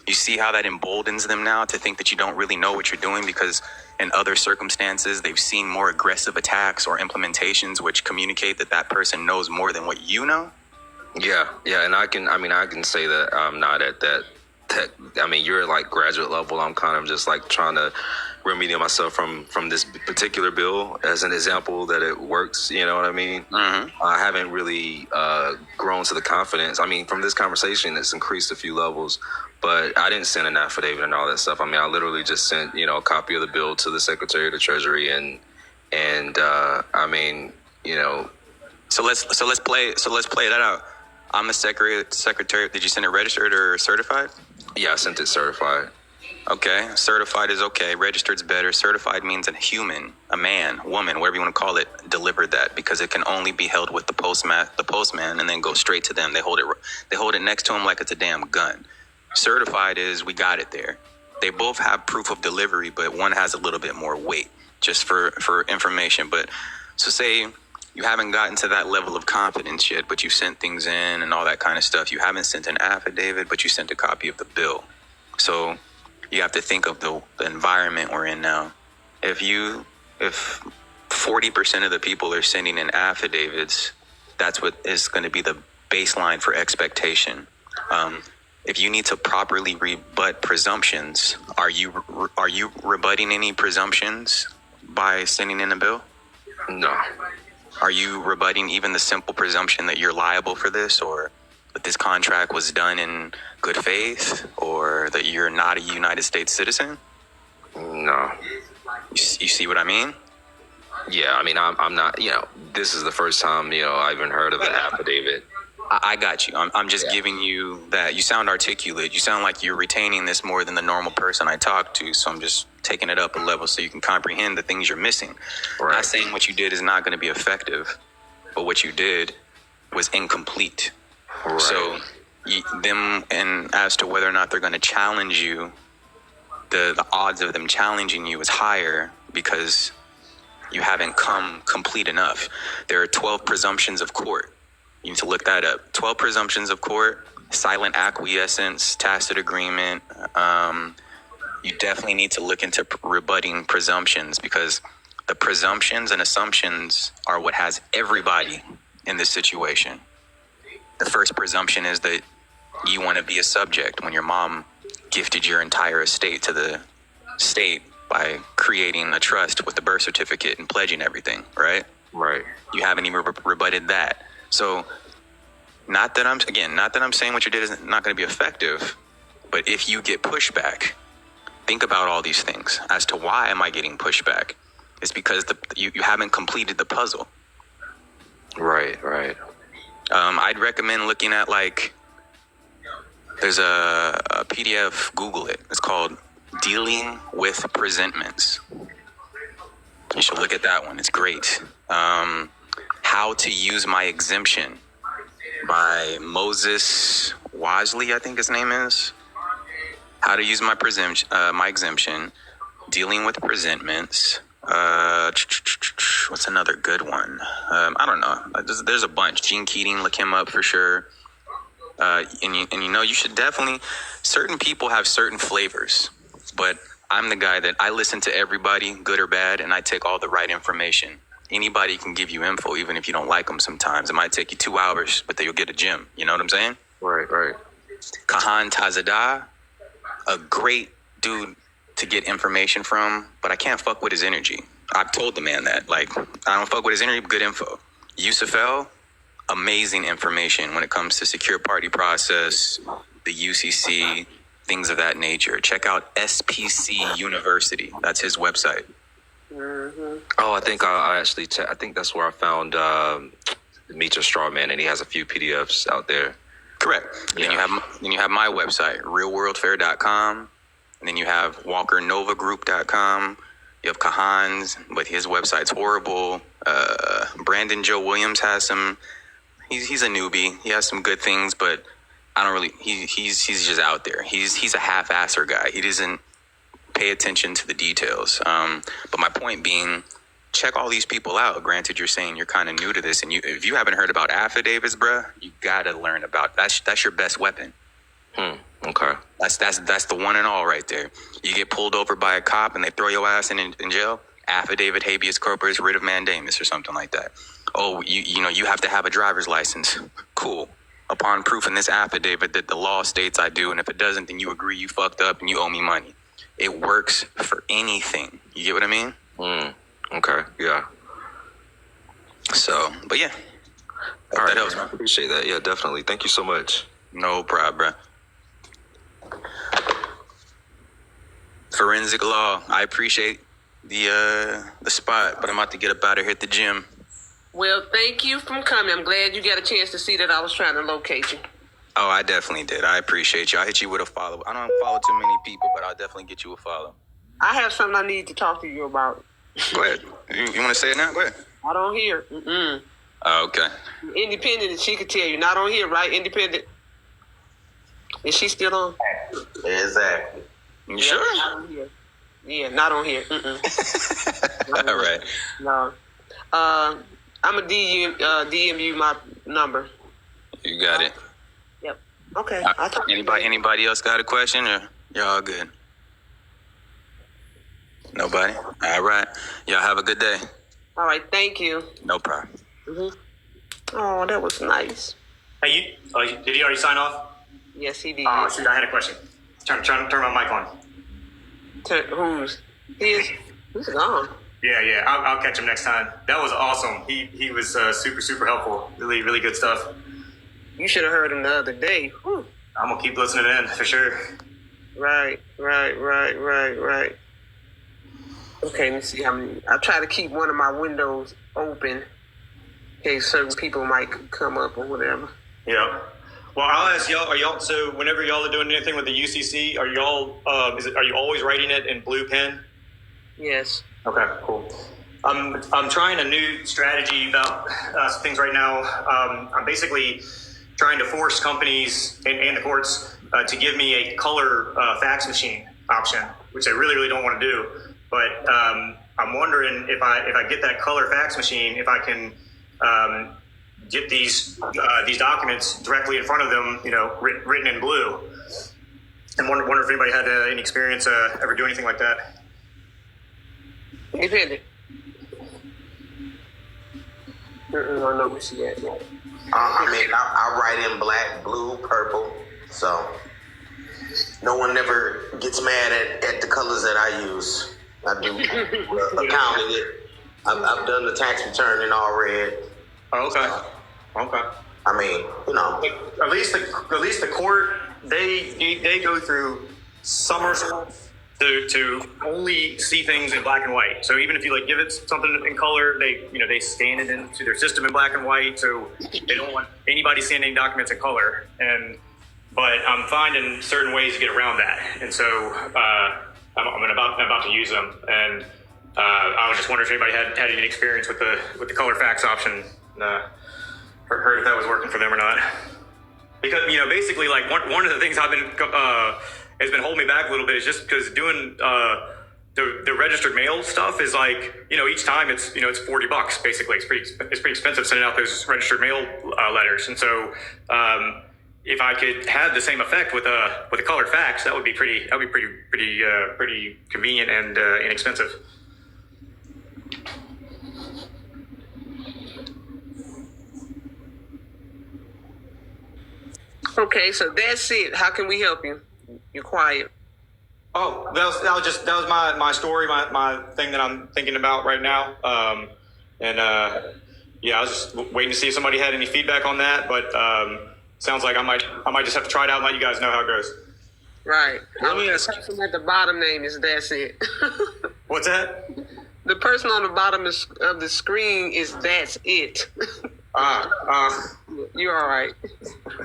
you see how that emboldens them now to think that you don't really know what you're doing, because in other circumstances, they've seen more aggressive attacks or implementations which communicate that that person knows more than what you know. Yeah, and I can say that I'm not at that. You're like graduate level. I'm kind of just like trying to remediate myself from this particular bill as an example that it works. You know what I mean? Mm-hmm. I haven't really grown to the confidence. From this conversation, it's increased a few levels, but I didn't send an affidavit and all that stuff. I literally just sent, a copy of the bill to the Secretary of the Treasury and So let's play that out. I'm the secretary. Did you send it registered or certified? Yeah, I sent it certified. Okay, certified is okay. Registered's better. Certified means a human, a man, woman, whatever you want to call it, delivered that, because it can only be held with the postman, and then go straight to them. They hold it next to them like it's a damn gun. Certified is we got it there. They both have proof of delivery, but one has a little bit more weight, just for information. But so say you haven't gotten to that level of confidence yet, but you sent things in and all that kind of stuff. You haven't sent an affidavit, but you sent a copy of the bill. So you have to think of the environment we're in now. If 40% of the people are sending in affidavits, that's what is going to be the baseline for expectation. If you need to properly rebut presumptions, are you rebutting any presumptions by sending in a bill? No. Are you rebutting even the simple presumption that you're liable for this, or that this contract was done in good faith, or that you're not a United States citizen? No. You see what I mean? Yeah, I'm not, this is the first time, I even heard of an affidavit. I got you. I'm just giving you that. You sound articulate. You sound like you're retaining this more than the normal person I talk to. So I'm just taking it up a level so you can comprehend the things you're missing. Right. Not saying what you did is not going to be effective, but what you did was incomplete. Right. So and as to whether or not they're going to challenge you, the odds of them challenging you is higher because you haven't come complete enough. There are 12 presumptions of court. You need to look that up. 12 presumptions of court, silent acquiescence, tacit agreement. You definitely need to look into rebutting presumptions, because the presumptions and assumptions are what has everybody in this situation. The first presumption is that you want to be a subject when your mom gifted your entire estate to the state by creating a trust with the birth certificate and pledging everything, right? Right. You haven't even rebutted that. So not that I'm saying what you did is not going to be effective, but if you get pushback, think about all these things as to why am I getting pushback? It's because you haven't completed the puzzle. Right. I'd recommend looking at there's a PDF, Google it. It's called Dealing with Presentments. You should look at that one. It's great. How to Use My Exemption by Moses Wasley, I think his name is. How to Use My Exemption. Dealing with Presentments. What's another good one? I don't know. There's a bunch. Gene Keating, look him up for sure. You should definitely. Certain people have certain flavors, but I'm the guy that I listen to everybody, good or bad, and I take all the right information. Anybody can give you info, even if you don't like them sometimes. It might take you 2 hours, but then you'll get a gym. You know what I'm saying? Right. Kahan Tazadah, a great dude to get information from, but I can't fuck with his energy. I've told the man that. I don't fuck with his energy, but good info. Yusuf El, amazing information when it comes to secure party process, the UCC, things of that nature. Check out SPC University. That's his website. Mm-hmm. Oh, I think I actually I think that's where I found Meet Your Strawman, and he has a few PDFs out there. Correct. Yeah. Then you have my website, realworldfair.com. And then you have walkernovagroup.com. You have Kahan's, but his website's horrible. Brandon Joe Williams has some. He's a newbie. He has some good things, but I don't really. He's just out there. He's a half-asser guy. He doesn't pay attention to the details. But my point being, check all these people out. Granted, you're saying you're kind of new to this, and if you haven't heard about affidavits, bruh, you gotta learn about that's your best weapon. Okay. That's the one and all right there. You get pulled over by a cop and they throw your ass in jail. Affidavit, habeas corpus, writ of mandamus, or something like that. Oh, you have to have a driver's license. Cool. Upon proof in this affidavit that the law states I do, and if it doesn't, then you agree you fucked up and you owe me money. It works for anything. You get what I mean? Okay. Yeah. So, but yeah. All right. That helps, man. Appreciate that. Yeah, definitely. Thank you so much. No problem, bruh. Forensic law. I appreciate the spot, but I'm about to get up out of here at the gym. Well, thank you for coming. I'm glad you got a chance to see that I was trying to locate you. Oh, I definitely did. I appreciate you. I'll hit you with a follow. I don't follow too many people, but I'll definitely get you a follow. I have something I need to talk to you about. Go ahead. You want to say it now? Go ahead. I don't hear. Oh, okay. Independent, and she could tell you. Not on here, right? Independent. Is she still on? Exactly. You sure? Not on here. Yeah, not on here. All right. No. I'm going to DM you my number. You got it. Yep. Okay. Anybody else got a question, or y'all good? Nobody? All right. Y'all have a good day. All right. Thank you. No problem. Oh, that was nice. Hey, did you already sign off? Yes, he did. Oh, shoot, I had a question. Turn my mic on. Who's? He's gone. Yeah. I'll catch him next time. That was awesome. He was super helpful. Really, really good stuff. You should have heard him the other day. Whew. I'm gonna keep listening in for sure. Right. Okay, let me see how many. I try to keep one of my windows open in case certain people might come up or whatever. Yeah. Well, I'll ask y'all. So whenever y'all are doing anything with the UCC, are y'all? Are you always writing it in blue pen? Yes. Okay, cool. I'm trying a new strategy about some things right now. I'm basically trying to force companies and the courts to give me a color fax machine option, which I really don't want to do. But I'm wondering if I get that color fax machine, if I can get these documents directly in front of them, written in blue. And wonder if anybody had any experience ever do anything like that. Independent. I know where she at. I write in black, blue, purple. So no one ever gets mad at the colors that I use. I do accounting it. I've done the tax return in all red. Oh, okay. Okay. I mean, you know, At least the court they go through somersaults to only see things in black and white. So even if you give it something in color, they scan it into their system in black and white. So they don't want anybody seeing any documents in color. But I'm finding certain ways to get around that, and so I'm about to use them. And I was just wondering if anybody had any experience with the color fax option. Or heard if that was working for them or not. Because basically, one of the things I've been has been holding me back a little bit is just because doing the registered mail stuff is each time it's it's $40 basically. It's pretty expensive sending out those registered mail letters, and so if I could have the same effect with a colored fax, that would be pretty convenient and inexpensive. Okay, so that's it. How can we help you? You're quiet. Oh, that was my story, my thing that I'm thinking about right now. Yeah, I was just waiting to see if somebody had any feedback on that, but sounds like I might just have to try it out and let you guys know how it goes. Right. Let me ask the person at the bottom name is That's It. What's that? The person on the bottom of the screen is That's It. You're all right.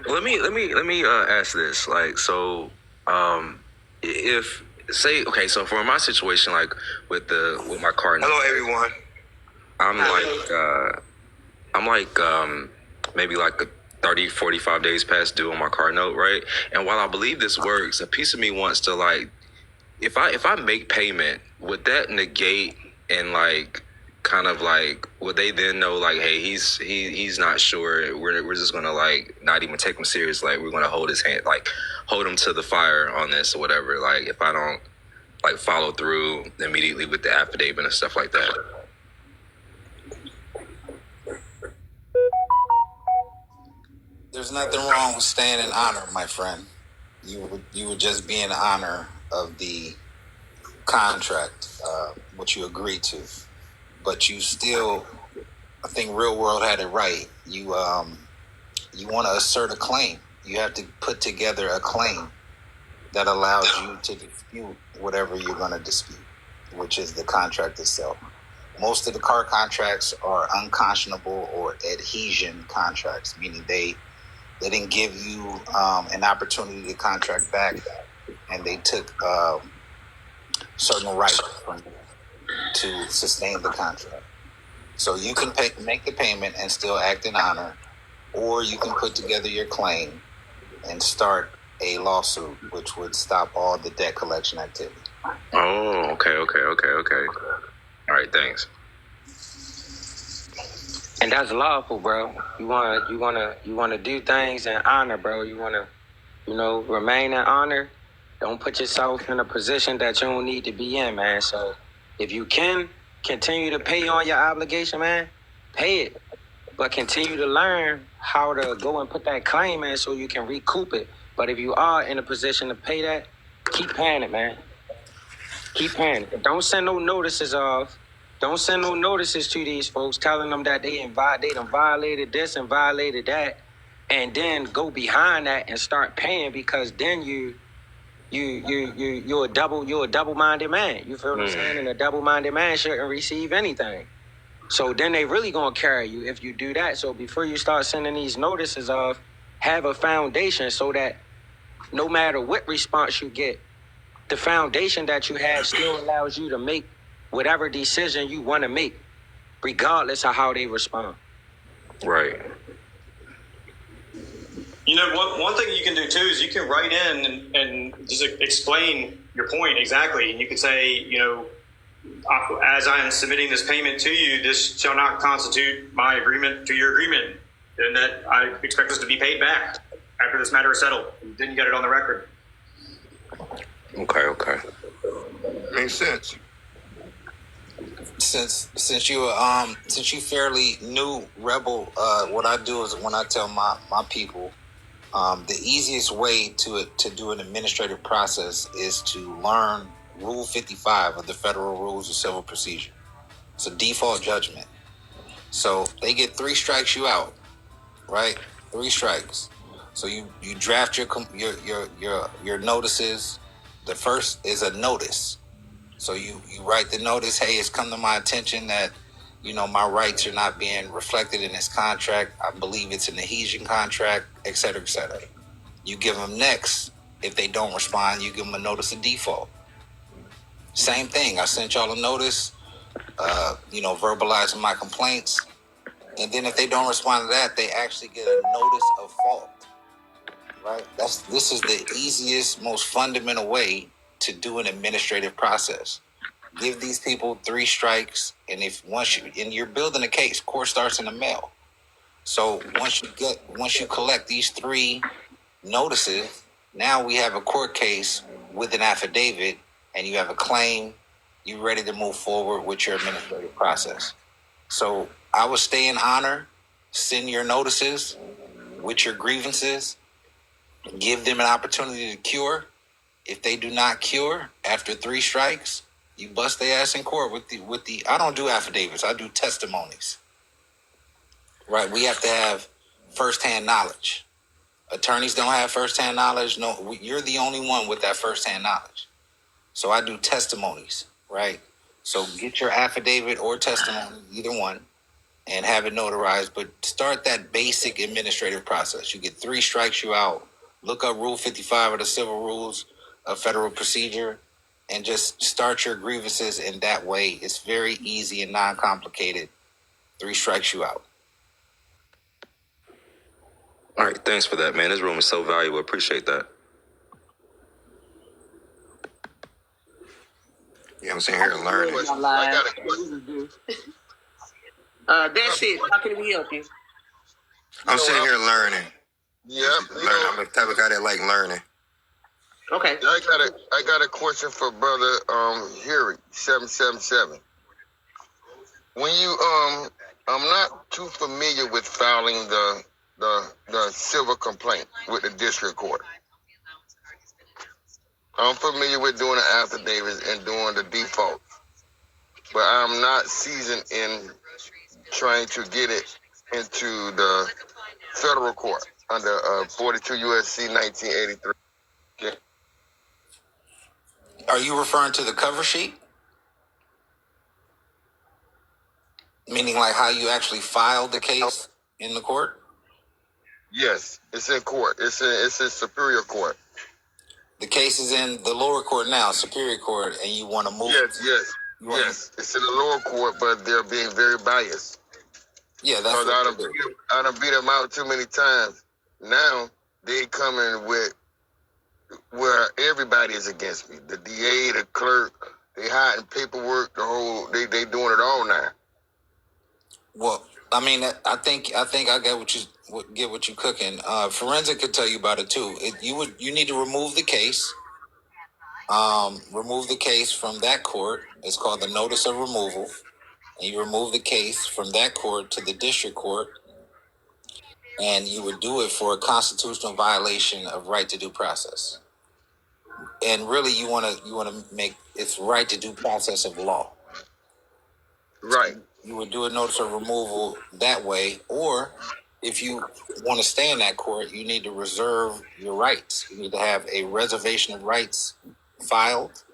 Let me ask this. So for my situation, with my car. Hello, everyone. I'm maybe 30, 45 days past due on my car note, right? And while I believe this works, a piece of me wants to if I make payment, would that negate and would they then know hey, he's not sure, we're just gonna not even take him serious, we're gonna hold his hand, hold him to the fire on this or whatever, if I don't follow through immediately with the affidavit and stuff like that. There's nothing wrong with staying in honor, my friend. You would just be in honor of the contract, what you agreed to. But you still, I think Real World had it right. You want to assert a claim. You have to put together a claim that allows you to dispute whatever you're going to dispute, which is the contract itself. Most of the car contracts are unconscionable or adhesion contracts, meaning they didn't give you an opportunity to contract back, and they took certain rights from you to sustain the contract. So you can make the payment and still act in honor, or you can put together your claim and start a lawsuit, which would stop all the debt collection activity. Oh, okay. All right, thanks. And that's lawful, bro. You wanna do things in honor, bro. You wanna, remain in honor. Don't put yourself in a position that you don't need to be in, man. So if you can continue to pay on your obligation, man, pay it. But continue to learn how to go and put that claim in so you can recoup it. But if you are in a position to pay that, keep paying it, man. Keep paying it. Don't send no notices off. Don't send no notices to these folks telling them that they done violated this and violated that, and then go behind that and start paying, because then you're a double-minded man. You feel what I'm saying? And a double-minded man shouldn't receive anything. So then they really gonna carry you if you do that. So before you start sending these notices off, have a foundation so that no matter what response you get, the foundation that you have still allows you to make whatever decision you want to make, regardless of how they respond. Right. One thing you can do too is you can write in and just explain your point exactly. And you could say, as I am submitting this payment to you, this shall not constitute my agreement to your agreement, and that I expect this to be paid back after this matter is settled. You didn't get it on the record. Okay. Makes sense. Since you fairly new, Rebel, what I do is when I tell my people, The easiest way to do an administrative process is to learn Rule 55 of the Federal Rules of Civil Procedure. It's a default judgment. So they get 3 strikes, you out, right? 3 strikes. So you draft your notices. The first is a notice. So you write the notice. Hey, it's come to my attention that my rights are not being reflected in this contract. I believe it's an adhesion contract, et cetera, et cetera. You give them next. If they don't respond, you give them a notice of default. Same thing. I sent y'all a notice, verbalizing my complaints. And then if they don't respond to that, they actually get a notice of fault. Right? This is the easiest, most fundamental way to do an administrative process. Give these people 3 strikes, and you're building a case, court starts in the mail. So once you collect these 3 notices, now we have a court case with an affidavit, and you have a claim. You're ready to move forward with your administrative process. So I would stay in honor, send your notices with your grievances, give them an opportunity to cure. If they do not cure after 3 strikes, you bust their ass in court with the. I don't do affidavits. I do testimonies. Right? We have to have firsthand knowledge. Attorneys don't have firsthand knowledge. No, you're the only one with that firsthand knowledge. So I do testimonies. Right? So get your affidavit or testimony, either one, and have it notarized. But start that basic administrative process. You get 3 strikes, you out. Look up Rule 55 of the Civil Rules of Federal Procedure and just start your grievances in that way. It's very easy and non-complicated. 3 strikes, you out. All right, thanks for that, man. This room is so valuable. Appreciate that. Yeah, I'm sitting here learning. That's it. How can we help you? I'm sitting here learning. Yeah, I'm the type of guy that like learning. Okay. I got a question for brother Harry 777. When you I'm not too familiar with filing the civil complaint with the district court. I'm familiar with doing the affidavits and doing the default, but I'm not seasoned in trying to get it into the federal court under 42 USC 1983. Okay. Are you referring to the cover sheet? Meaning like how you actually filed the case in the court? Yes, it's in court. It's in Superior Court. The case is in the lower court now, Superior Court, and you want to move it? Yes. It's in the lower court, but they're being very biased. Yeah, that's because what I done beat them out too many times. Now they coming with where everybody is against me. The DA, the clerk, they hiding paperwork, the whole they doing it all now. Well, I mean, I think I get what you cooking. Forensic could tell you about it too. You need to remove the case. Remove the case from that court. It's called the notice of removal. And you remove the case from that court to the district court, and you would do it for a constitutional violation of right to due process. And really, you want to make it's right to due process of law. Right. You would do a notice of removal that way, or if you want to stay in that court, you need to reserve your rights. You need to have a reservation of rights filed.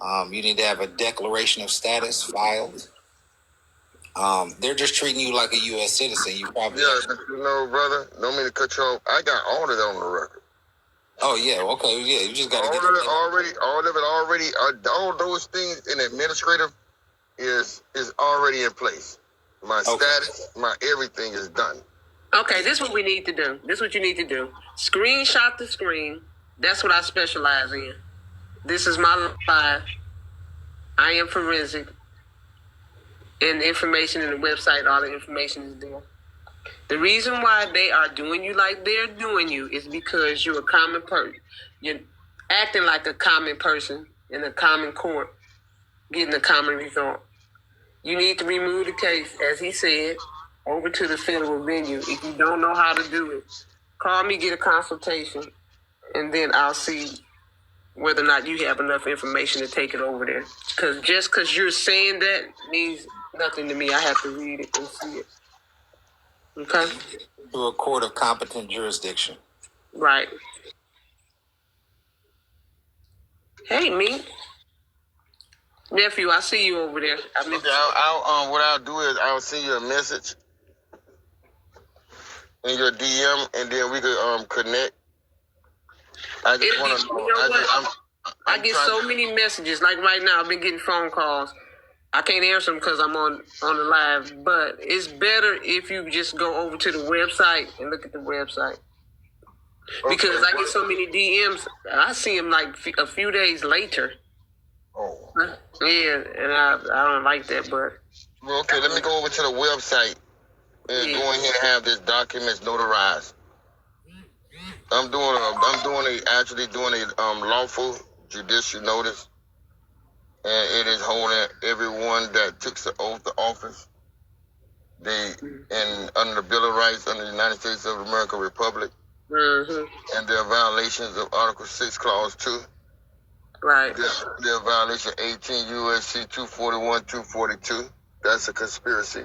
You need to have a declaration of status filed. They're just treating you like a U.S. citizen. You probably but brother, don't mean to cut you off. I got all of that on the record. Oh yeah, okay, yeah. You just got to get all those things in administrative is already in place. My status, my everything is done. Okay, this is what we need to do. This is what you need to do. Screenshot the screen. That's what I specialize in. This is my live. I am forensic. And the information in the website, all the information is there. The reason why they are doing you like they're doing you is because you're a common person. You're acting like a common person in a common court, getting a common result. You need to remove the case, as he said, over to the federal venue. If you don't know how to do it, Call me, get a consultation, and then I'll see whether or not you have enough information to take it over there. Because just because you're saying that means nothing to me. I have to read it and see it. Okay? To a court of competent jurisdiction. Right. Hey, me. Nephew, I see you over there. Okay, what I'll do is I'll send you a message in your DM, and then we could connect. I just want to know. You know what? I get so many messages. Like right now, I've been getting phone calls. I can't answer them because I'm on the live. But it's better if you just go over to the website and look at the website. Because I get so many DMs, I see them like a few days later. Oh. Yeah, and I don't like that, but. Well, okay, let me go over to the website and go ahead and have this documents notarized. I'm actually doing a lawful judicial notice, and it is holding everyone that took the oath of office. And under the Bill of Rights under the United States of America Republic, and their violations of Article 6, Clause 2. Right. Their violation 18 U.S.C. 241, 242. That's a conspiracy.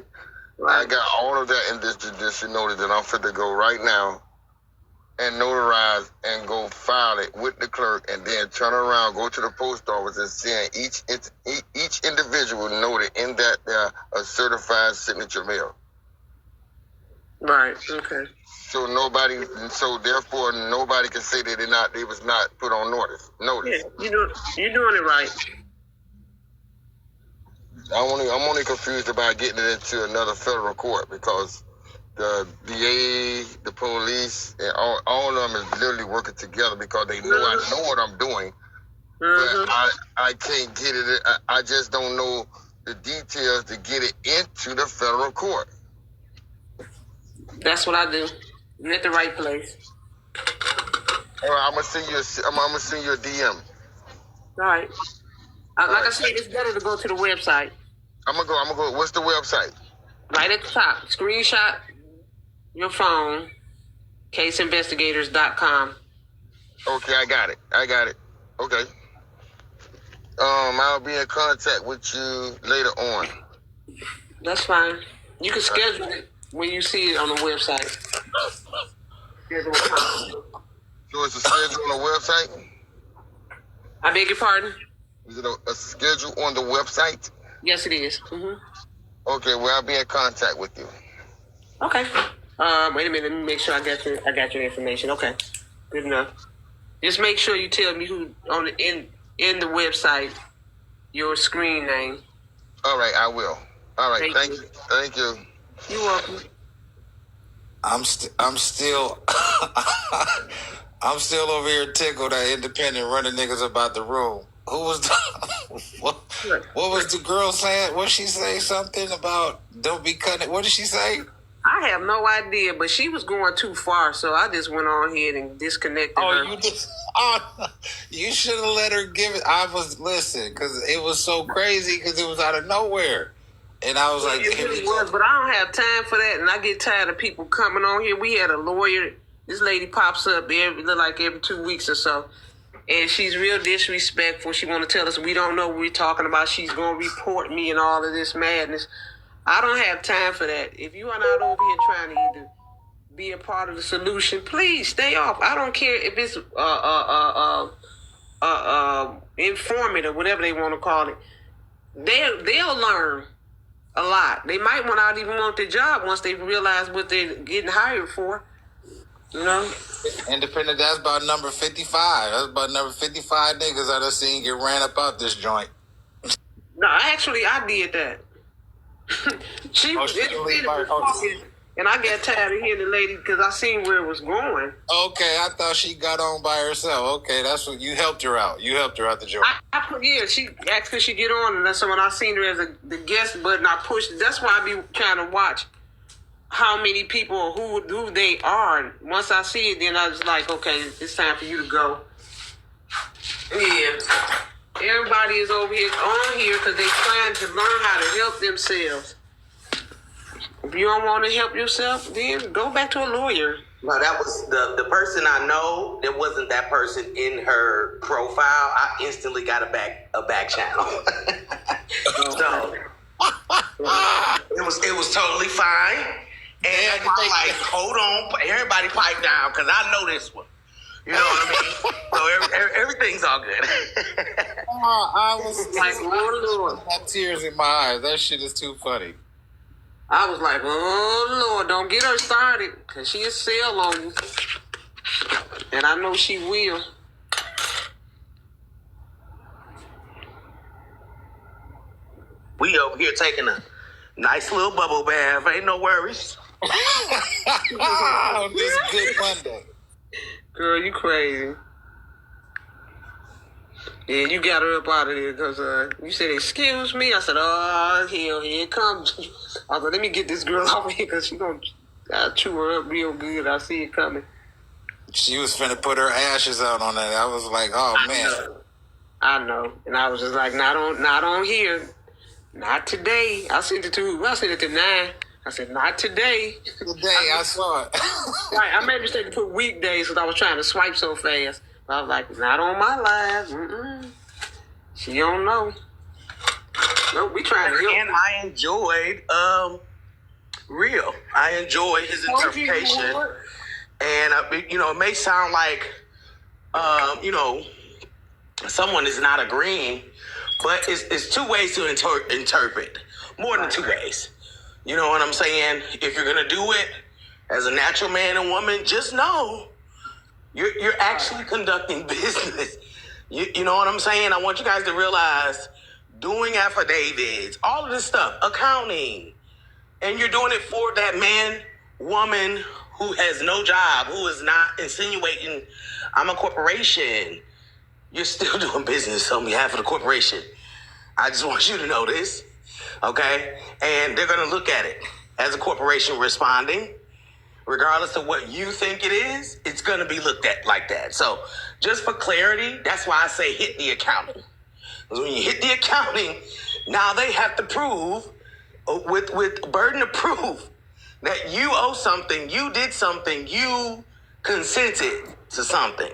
Right. I got all of that in this judicial notice, and I'm fit to go right now and notarize and go file it with the clerk, and then turn around, go to the post office, and send each individual noted in that a certified signature mail. Right. Okay. So therefore nobody can say that they was not put on notice. Yeah, you're doing it right. I'm only confused about getting it into another federal court because the DA, the police, and all of them is literally working together because they know I know what I'm doing. But I can't get it. I just don't know the details to get it into the federal court. That's what I do. You're at the right place. All right, I'm gonna send you a DM. All right. Like I said, it's better to go to the website. I'm gonna go. What's the website? Right at the top. Screenshot your phone. CaseInvestigators.com. Okay, I got it. Okay. I'll be in contact with you later on. That's fine. You can schedule it when you see it on the website. So it's a schedule on the website? I beg your pardon? Is it a schedule on the website? Yes, it is. Okay, well, I'll be in contact with you. Okay. Wait a minute. Let me make sure I got your information. Okay. Good enough. Just make sure you tell me who in the website your screen name. All right, I will. All right, thank you. Thank you. You're welcome. I'm still over here tickled at Independent running niggas about the room. Who was what was the girl saying? What she say something about don't be cutting it? What did she say? I have no idea, but she was going too far, so I just went on ahead and disconnected her. You should have let her give it. Listen, because it was so crazy because it was out of nowhere. And I was like, it really was, but I don't have time for that, and I get tired of people coming on here. We had a lawyer. This lady pops up every 2 weeks or so, and she's real disrespectful. She want to tell us we don't know what we're talking about. She's going to report me and all of this madness. I don't have time for that. If you are not over here trying to either be a part of the solution, please stay off. I don't care if it's informant or whatever they want to call it. They'll learn a lot. They might not even want their job once they realize what they're getting hired for. You know? Independent, that's about number 55. That's about number 55 niggas I done seen get ran up out this joint. No, actually, I did that. And I got tired of hearing the lady because I seen where it was going. Okay, I thought she got on by herself. Okay, that's what you helped her out. You helped her out the joint. She asked could she get on, and that's when I seen her as the guest button. I pushed it. That's why I be trying to watch how many people who they are. Once I see it, then I was like, okay, it's time for you to go. Yeah. Everybody is over here on here because they're trying to learn how to help themselves. If you don't want to help yourself, then go back to a lawyer. No, that was the person I know. There wasn't that person in her profile. I instantly got a back channel. So it was totally fine. And I'm like, hold on, everybody pipe down, because I know this one. You know what I mean? So everything's all good. I was Like, oh Lord. I had tears in my eyes. That shit is too funny. I was like, oh Lord, don't get her started, because she'll sell on you. And I know she will. We over here taking a nice little bubble bath. Ain't no worries. On this good Monday. Girl, you crazy. Yeah, you got her up out of there because you said, excuse me. I said, oh, here it comes. I was like, let me get this girl off here because she going to chew her up real good. I see it coming. She was finna put her ashes out on that. I was like, oh, man. I know. And I was just like, not on here. Not today. I sent it to 9. I said, not today. Today, I saw it. Right, I made a mistake to put weekdays because I was trying to swipe so fast. But I was like, not on my live. Mm-mm. She don't know. No, we trying to help. And I enjoyed Real. I enjoyed his interpretation. And, it may sound like, someone is not agreeing, but it's two ways to interpret. More than two ways. You know what I'm saying? If you're going to do it as a natural man and woman, just know you're actually conducting business. You know what I'm saying? I want you guys to realize doing affidavits, all of this stuff, accounting, and you're doing it for that man, woman who has no job, who is not insinuating I'm a corporation. You're still doing business on behalf of the corporation. I just want you to know this, okay? And they're going to look at it as a corporation responding. Regardless of what you think it is, it's going to be looked at like that. So just for clarity, that's why I say hit the accounting. Because when you hit the accounting, now they have to prove, with burden of proof, that you owe something, you did something, you consented to something.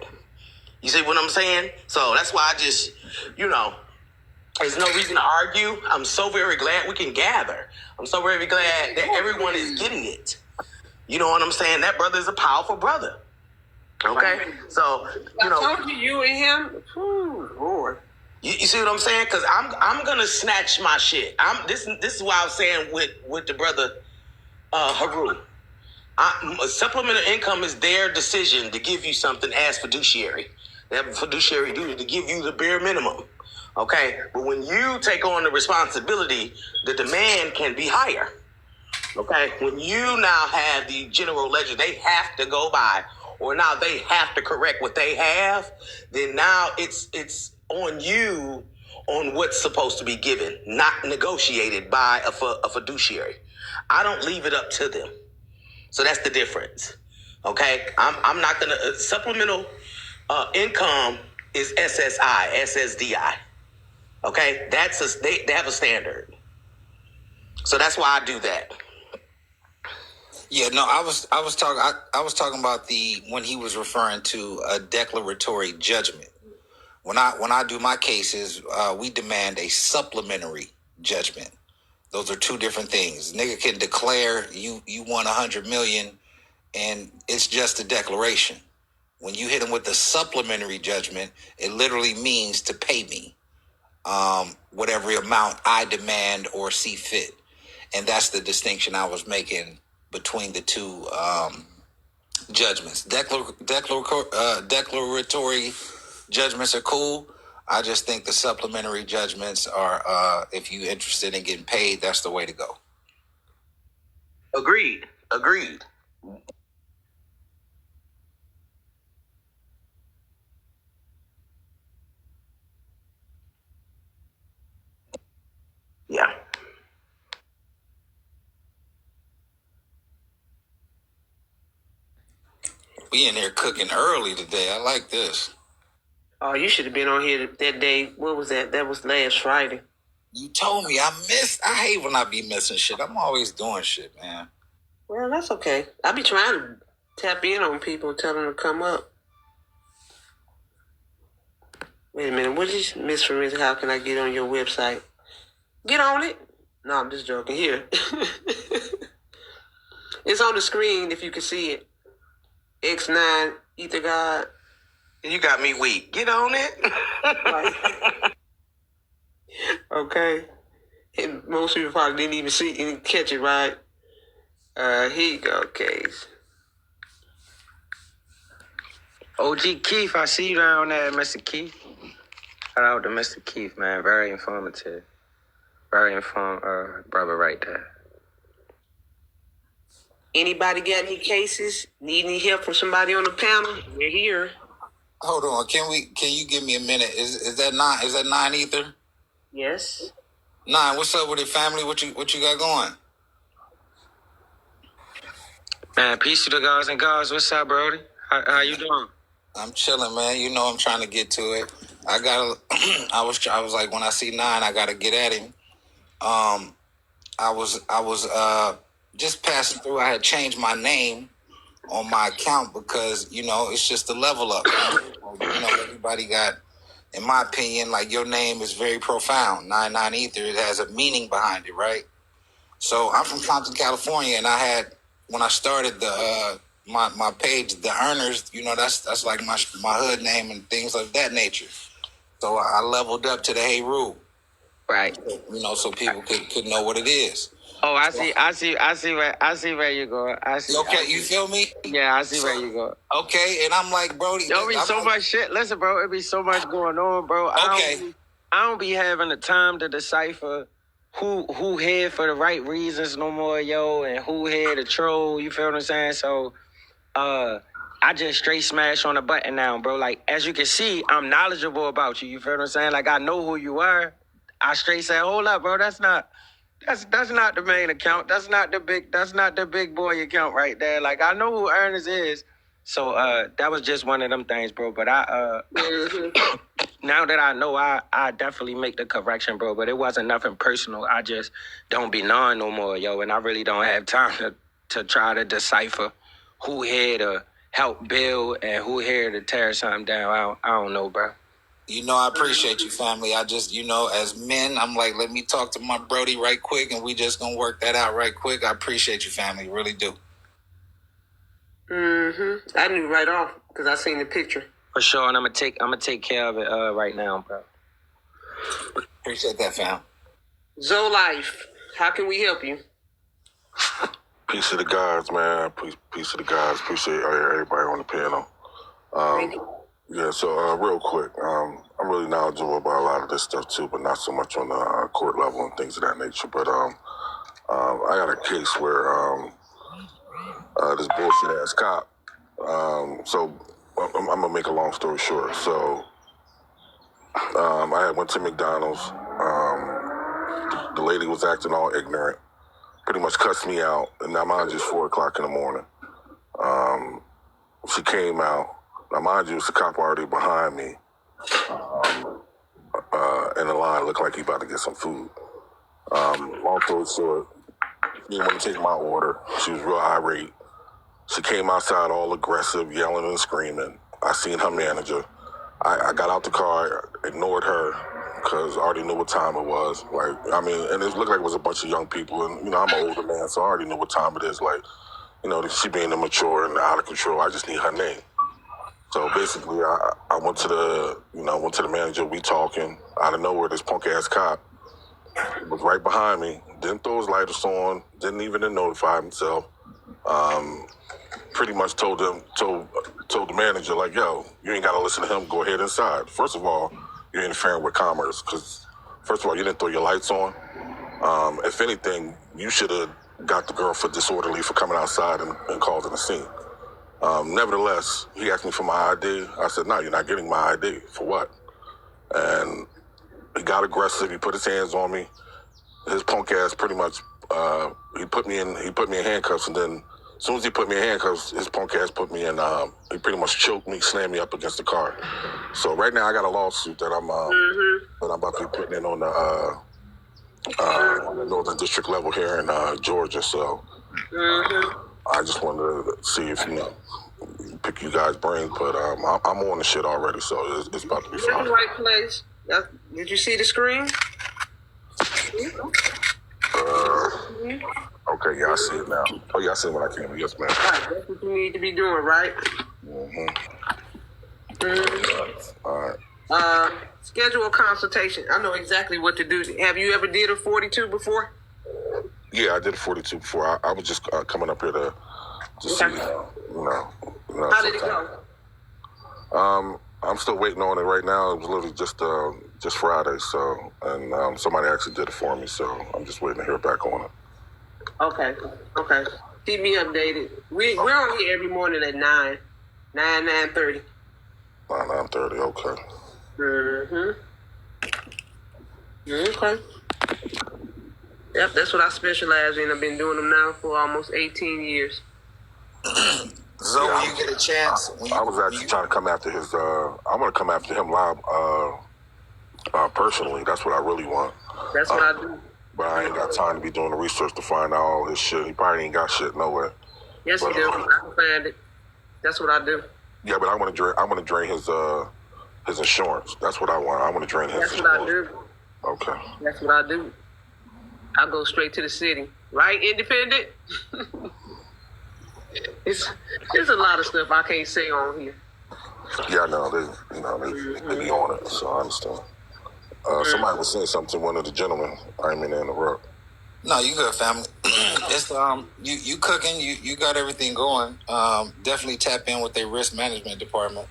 You see what I'm saying? So that's why I just, there's no reason to argue. I'm so very glad we can gather. I'm so very glad that everyone is getting it. You know what I'm saying? That brother is a powerful brother. Okay? So, I told you and him. Ooh, Lord. You see what I'm saying? Because I'm gonna snatch my shit. This is why I was saying with the brother Haru. Supplemental income is their decision to give you something as fiduciary. They have a fiduciary duty to give you the bare minimum. Okay? But when you take on the responsibility, the demand can be higher. Okay, when you now have the general ledger, they have to go by, or now they have to correct what they have. Then now it's on you on what's supposed to be given, not negotiated by a fiduciary. I don't leave it up to them. So that's the difference. Okay, I'm not gonna supplemental income is SSI, SSDI. Okay, they have a standard. So that's why I do that. Yeah, no, I was talking about when he was referring to a declaratory judgment. When I do my cases, we demand a supplementary judgment. Those are two different things. Nigga can declare you won 100 million, and it's just a declaration. When you hit him with the supplementary judgment, it literally means to pay me whatever amount I demand or see fit, and that's the distinction I was making between the two judgments. Declaratory judgments are cool. I just think the supplementary judgments are, if you're interested in getting paid, that's the way to go. Agreed. Yeah. We in here cooking early today. I like this. Oh, you should have been on here that day. What was that? That was last Friday. You told me. I hate when I be missing shit. I'm always doing shit, man. Well, that's okay. I be trying to tap in on people and tell them to come up. Wait a minute, what is Miss Forensic? How can I get on your website? Get on it. No, I'm just joking. Here. It's on the screen if you can see it. X9 Ether God. You got me weak. Get on it. Right. Okay. And most people probably didn't even see, didn't catch it, right? Here you go, Case. OG Keith, I see you down there, Mr. Keith. Shout out to Mr. Keith, man. Very informative. Very informed brother right there. Anybody got any cases? Need any help from somebody on the panel? We're here. Hold on. Can you give me a minute? Is that nine Ether? Yes. Nine, what's up with your family? What you got going? Man, peace to the guys and guys. What's up, Brody? How you doing? I'm chilling, man. You know I'm trying to get to it. I was like, when I see Nine, I gotta get at him. I was just passing through. I had changed my name on my account because, you know, it's just a level up. You know, everybody got, in my opinion, like your name is very profound. 99 Ether, it has a meaning behind it, right? So I'm from Compton, California, and I had, when I started the my page, the Earners, you know, that's like my hood name and things of that nature. So I leveled up to the Hey Rube. Right. You know, so people could know what it is. Oh, I see where you go. Okay, you feel me? Yeah, I see where you go. Okay, and I'm like, Brody, There'll be so much shit. Listen, bro, it be so much going on, bro. I don't be having the time to decipher who here for the right reasons no more, yo, and who here to troll. You feel what I'm saying? So, I just straight smash on the button now, bro. Like, as you can see, I'm knowledgeable about you. You feel what I'm saying? Like, I know who you are. I straight say, hold up, bro. That's not the main account. That's not the big boy account right there. Like, I know who Ernest is. So that was just one of them things, bro. But now that I know, I definitely make the correction, bro. But it wasn't nothing personal. I just don't be knowing no more, yo. And I really don't have time to try to decipher who here to help build and who here to tear something down. I don't know, bro. You know, I appreciate you, family. I just, you know, as men, I'm like, let me talk to my Brody right quick, and we just gonna work that out right quick. I appreciate you, family. Really do. I knew right off because I seen the picture. For sure, and I'm gonna take care of it right now, bro. Appreciate that, fam. Zoe Life, how can we help you? Peace to the guys, man. Peace to the guys. Appreciate everybody on the panel. Yeah, so real quick, I'm really knowledgeable about a lot of this stuff too, but not so much on the court level and things of that nature. But I got a case where this bullshit ass cop. So I'm gonna make a long story short. So I had went to McDonald's. The lady was acting all ignorant, pretty much cussed me out. And now mind you, it's 4:00 in the morning. She came out. Now, mind you, it's a cop already behind me. In the line, looked like he about to get some food. Long story short, she didn't want to take my order. She was real irate. She came outside all aggressive, yelling and screaming. I seen her manager. I got out the car, ignored her, because I already knew what time it was. Like, I mean, and it looked like it was a bunch of young people. And, you know, I'm an older man, so I already knew what time it is. Like, you know, she being immature and out of control. I just need her name. So basically, I went to the manager. We talking. Out of nowhere, this punk ass cop was right behind me. Didn't throw his lighters on. Didn't even notify himself. Pretty much told the manager, like, yo, you ain't got to listen to him. Go ahead inside. First of all, you're interfering with commerce because, first of all, you didn't throw your lights on. If anything, you should have got the girl for disorderly for coming outside and causing a scene. Nevertheless, he asked me for my ID. I said, no, you're not getting my ID. For what? And he got aggressive. He put his hands on me. His punk ass pretty much, he put me in handcuffs. And then as soon as he put me in handcuffs, his punk ass put me in, he pretty much choked me, slammed me up against the car. So right now I got a lawsuit that I'm about to be putting in on the Northern District level here in Georgia. So I just wanted to see if pick you guys' brains, but I'm on the shit already, so it's about to be You're in fine. the right place. Did you see the screen? Okay, yeah, I see it now. Oh yeah, I see it when I came in. Yes, ma'am. Right, that's what you need to be doing, right? All right. Schedule a consultation. I know exactly what to do. Have you ever did a 42 before? Yeah, I did 42 before. I was just coming up here to see, How did it go? I'm still waiting on it right now. It was literally just Friday, so and somebody actually did it for me, so I'm just waiting to hear back on it. Okay. Keep me updated. We're on here every morning at 9:30. 9:30. Okay. Okay. Yep, that's what I specialize in. I've been doing them now for almost 18 years. So when you get a chance, I was actually trying to come after his. I want to come after him live, personally. That's what I really want. That's what I do. But I ain't got time to be doing the research to find out all his shit. He probably ain't got shit nowhere. Yes, you do. I can find it. That's what I do. Yeah, but I want to drain his insurance. That's what I want. I want to drain his. That's what I do. Okay. That's what I do. I go straight to the city. Right, Independent? It's a lot of stuff I can't say on here. Yeah, I know. They be on it, so I understand. Somebody was saying something to one of the gentlemen. I didn't mean to interrupt. No, you good, family. It's you cooking. You got everything going. Definitely tap in with their risk management department.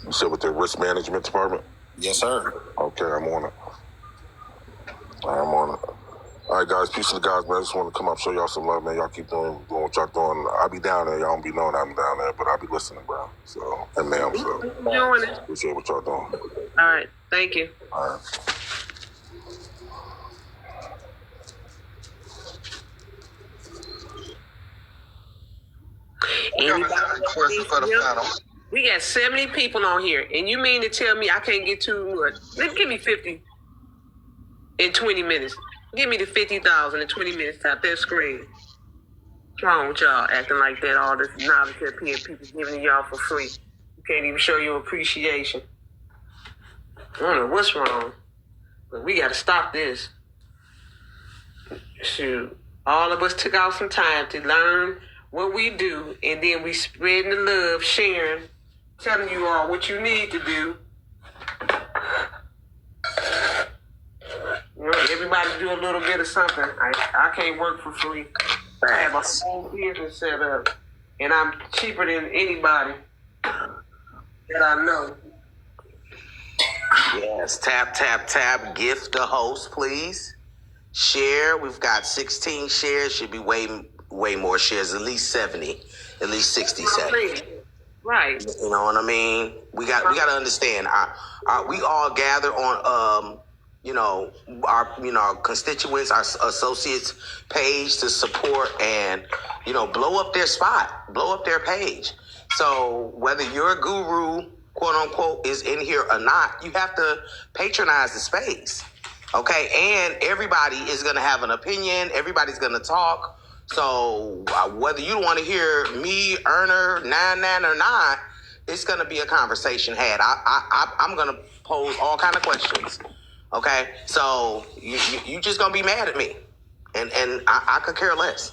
You said with their risk management department? Yes, sir. Okay, I'm on it. All right, guys. Peace to the guys, man. I just want to come up, show y'all some love, man. Y'all keep doing what y'all doing. I'll be down there. Y'all don't be knowing I'm down there, but I'll be listening, bro. So, and ma'am, so Doing it. appreciate what y'all doing. All right. Thank you. All right. Question for the panel. We got 70 people on here, and you mean to tell me I can't get too much? Give me 50 in 20 minutes. Give me the 50,000 in 20 minutes. Tap that screen. What's wrong with y'all acting like that? All this knowledge that people giving to y'all for free. You can't even show your appreciation. I don't know what's wrong, but we got to stop this. Shoot, all of us took out some time to learn what we do, and then we spreading the love, sharing, telling you all what you need to do. You know, everybody do a little bit of something. I can't work for free. I have a whole business set up, and I'm cheaper than anybody that I know. Yes, tap. Gift the host, please. Share. We've got 16 shares. Should be way more shares. At least 70. At least 60, 70. Right. You know what I mean? We got to understand. We all gather on our constituents, our associates page to support and blow up their spot, blow up their page. So whether your guru, quote unquote, is in here or not, you have to patronize the space. Okay, and everybody is going to have an opinion. Everybody's going to talk. So whether you want to hear me, Erner, 99 or not, it's going to be a conversation had. I'm going to pose all kind of questions. Okay, so you just going to be mad at me, and I could care less.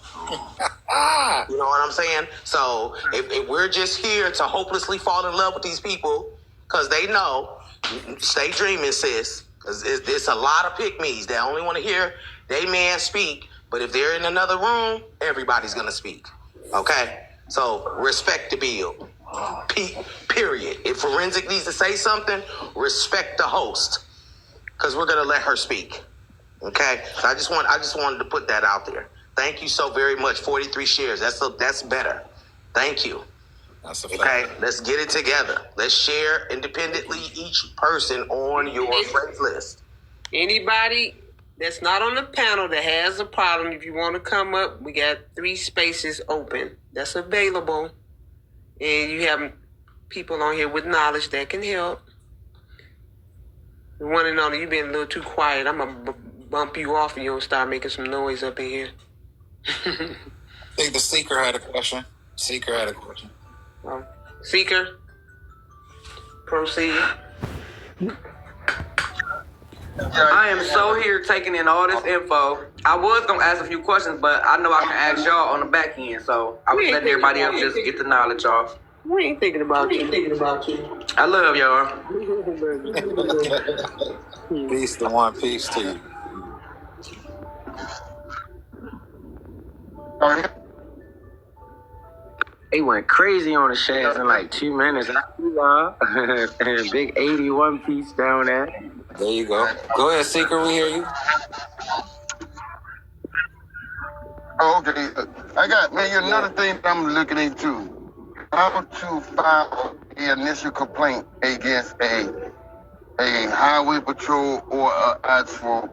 You know what I'm saying? So if we're just here to hopelessly fall in love with these people because they know, stay dreaming, sis. Because it's a lot of pick-me's that only want to hear they man speak. But if they're in another room, everybody's going to speak. Okay? So respect the bill. Period. If Forensic needs to say something, respect the host. Because we're going to let her speak. Okay? So I just wanted to put that out there. Thank you so very much. 43 shares. That's better. Thank you. That's a fact. Okay, let's get it together. Let's share independently each person on your friends list. Anybody that's not on the panel that has a problem, if you want to come up, we got 3 spaces open. That's available. And you have people on here with knowledge that can help. The one and only, you've been a little too quiet. I'm going to bump you off and you'll start making some noise up in here. think the Seeker had a question. Seeker, proceed. I am so here taking in all this info. I was gonna ask a few questions, but I know I can ask y'all on the back end, so I was letting everybody else just get the knowledge off. We ain't thinking about you. I love y'all. Peace to one, peace to you. They went crazy on the Shaz in like 2 minutes. And big 81 piece down there. There you go. Go ahead, Seeker. We hear you. Oh, okay. I got maybe another thing that I'm looking into. How to file the initial complaint against a highway patrol or an actual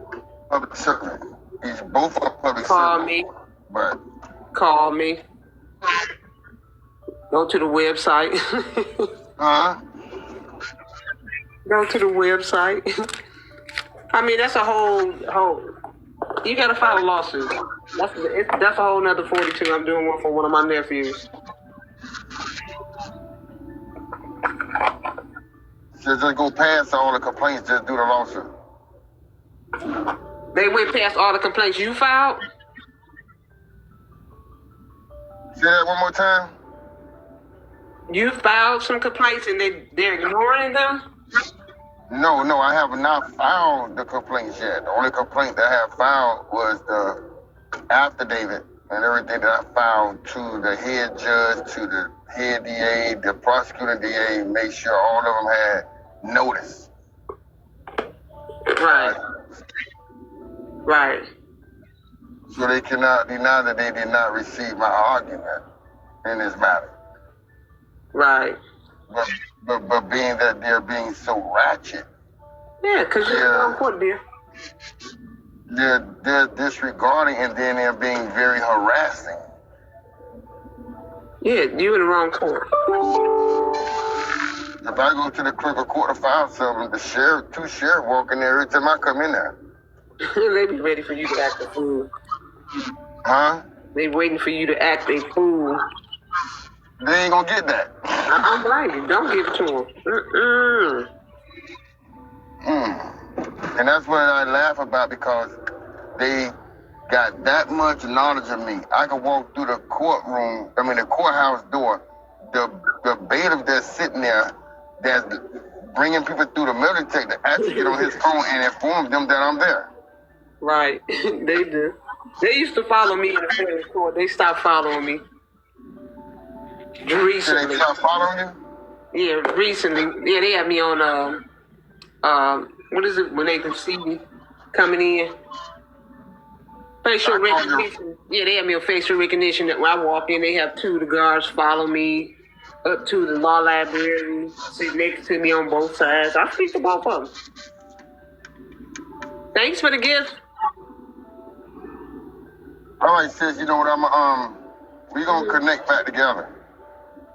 public servant. These both are public servants. But Call me. Go to the website. Go to the website. I mean, that's a whole. You gotta file a lawsuit. That's a whole nother 42. I'm doing one for one of my nephews. just go past all the complaints, just do the lawsuit. They went past all the complaints you filed? Say that one more time. You filed some complaints and they're ignoring them? No, I have not filed the complaints yet. The only complaint that I have filed was the affidavit and everything that I filed to the head judge, to the head DA, the prosecuting DA, make sure all of them had notice. Right. So they cannot deny that they did not receive my argument in this matter. Right. But being that they're being so ratchet. Yeah, because you're on court, dear. They're disregarding and then they're being very harassing. Yeah, you're in the wrong court. If I go to the clerk of court to file something, the two sheriff walk in there every time I come in there. They be ready for you to act a fool. Huh? They waiting for you to act a fool. They ain't gonna get that. I don't blame you. Don't give it to them. And that's what I laugh about, because they got that much knowledge of me. I can walk through the courthouse door. The bailiff that's sitting there, that's bringing people through the metal detector, actually get on his phone and inform them that I'm there. Right. They do. They used to follow me in the federal court. They stopped following me. Recently. They stopped following you? Yeah, recently. Yeah, they had me on, what is it, when they can see me coming in? Facial recognition. Yeah, they had me on facial recognition. When I walk in, they have two of the guards follow me up to the law library, sit next to me on both sides. I speak to both of them. Thanks for the gift. All right, sis, you know what, we gonna connect back together.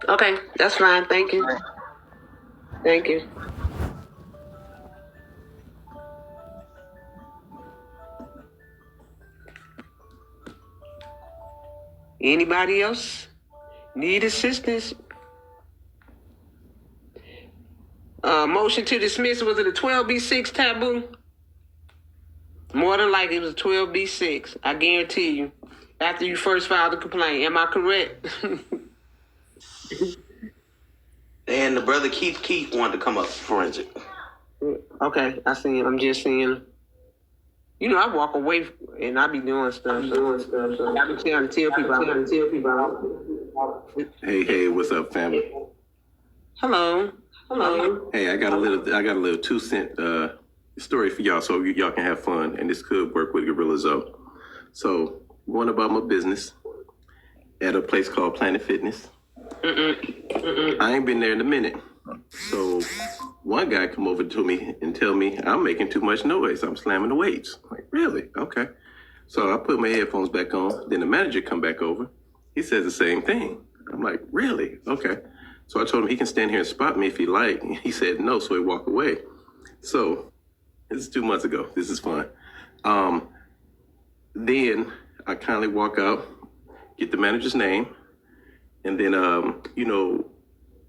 Okay, that's fine. Thank you. Thank you. Anybody else need assistance? Motion to dismiss, was it a 12B6 taboo? More than likely it was a 12B6. I guarantee you. After you first filed the complaint. Am I correct? And the brother Keith wanted to come up forensic. Okay, I see him. I'm just seeing. You know, I walk away and I be doing stuff. So I be trying to tell people. Hey, what's up, family? Hello. Hey, I got a little 2 cent story for y'all, so y'all can have fun, and this could work with Gorilla Zoe. So, going about my business at a place called Planet Fitness. I ain't been there in a minute. So one guy come over to me and tell me I'm making too much noise. I'm slamming the weights. I'm like, really? Okay. So I put my headphones back on. Then the manager come back over. He says the same thing. I'm like, really? Okay. So I told him he can stand here and spot me if he like. He said no, so he walked away. So this is 2 months ago. This is fun. Then I kindly walk out, get the manager's name, and then,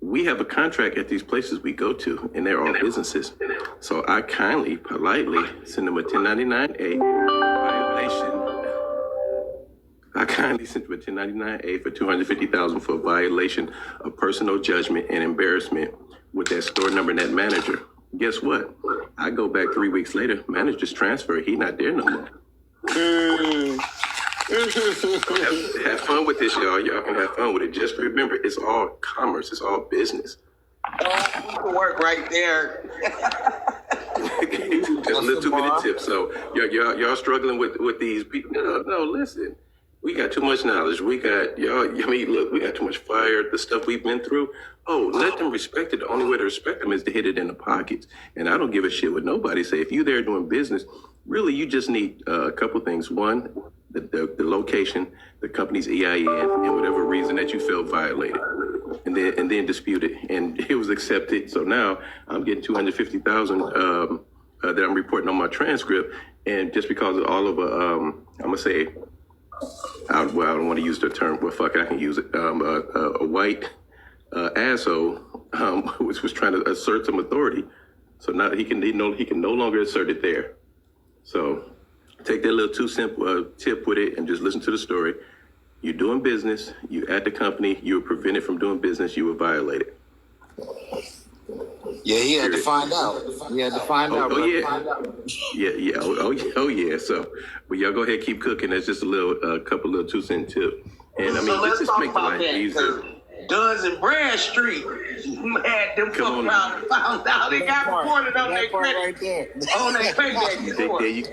we have a contract at these places we go to, and they're all businesses. So I kindly, politely send them a 1099-A violation. I kindly sent them a 1099-A for $250,000 for violation of personal judgment and embarrassment with that store number and that manager. Guess what? I go back 3 weeks later, manager's transferred. He not there no more. Have fun with this, y'all. Y'all can have fun with it. Just remember, it's all commerce. It's all business. Work right there. There's a little too many tips. So y'all struggling with these people. No, listen. We got too much knowledge. We got y'all. I mean, look, we got too much fire. The stuff we've been through. Oh, let them respect it. The only way to respect them is to hit it in the pockets. And I don't give a shit what nobody say. If you're there doing business, really, you just need a couple things. One, the location, the company's EIN, and whatever reason that you felt violated, and then dispute it. And it was accepted. So now I'm getting $250,000 that I'm reporting on my transcript. And just because of all of I'm gonna say, I don't want to use the term, but fuck it, I can use it. A white asshole, which was trying to assert some authority. So now he can no longer assert it there. So take that little 2 cent tip with it and just listen to the story. You're doing business, you at the company, you were prevented from doing business, you were violated. Yeah, he had to find out. He had to find out. Oh yeah. Oh yeah. So, well, y'all go ahead, keep cooking. That's just a couple little 2 cent tip. And I mean, So let's just talk make the about life that. easier. Duns and Bradstreet, man, them fuck around and found out they got reported on their credit. Right there. On their credit. There you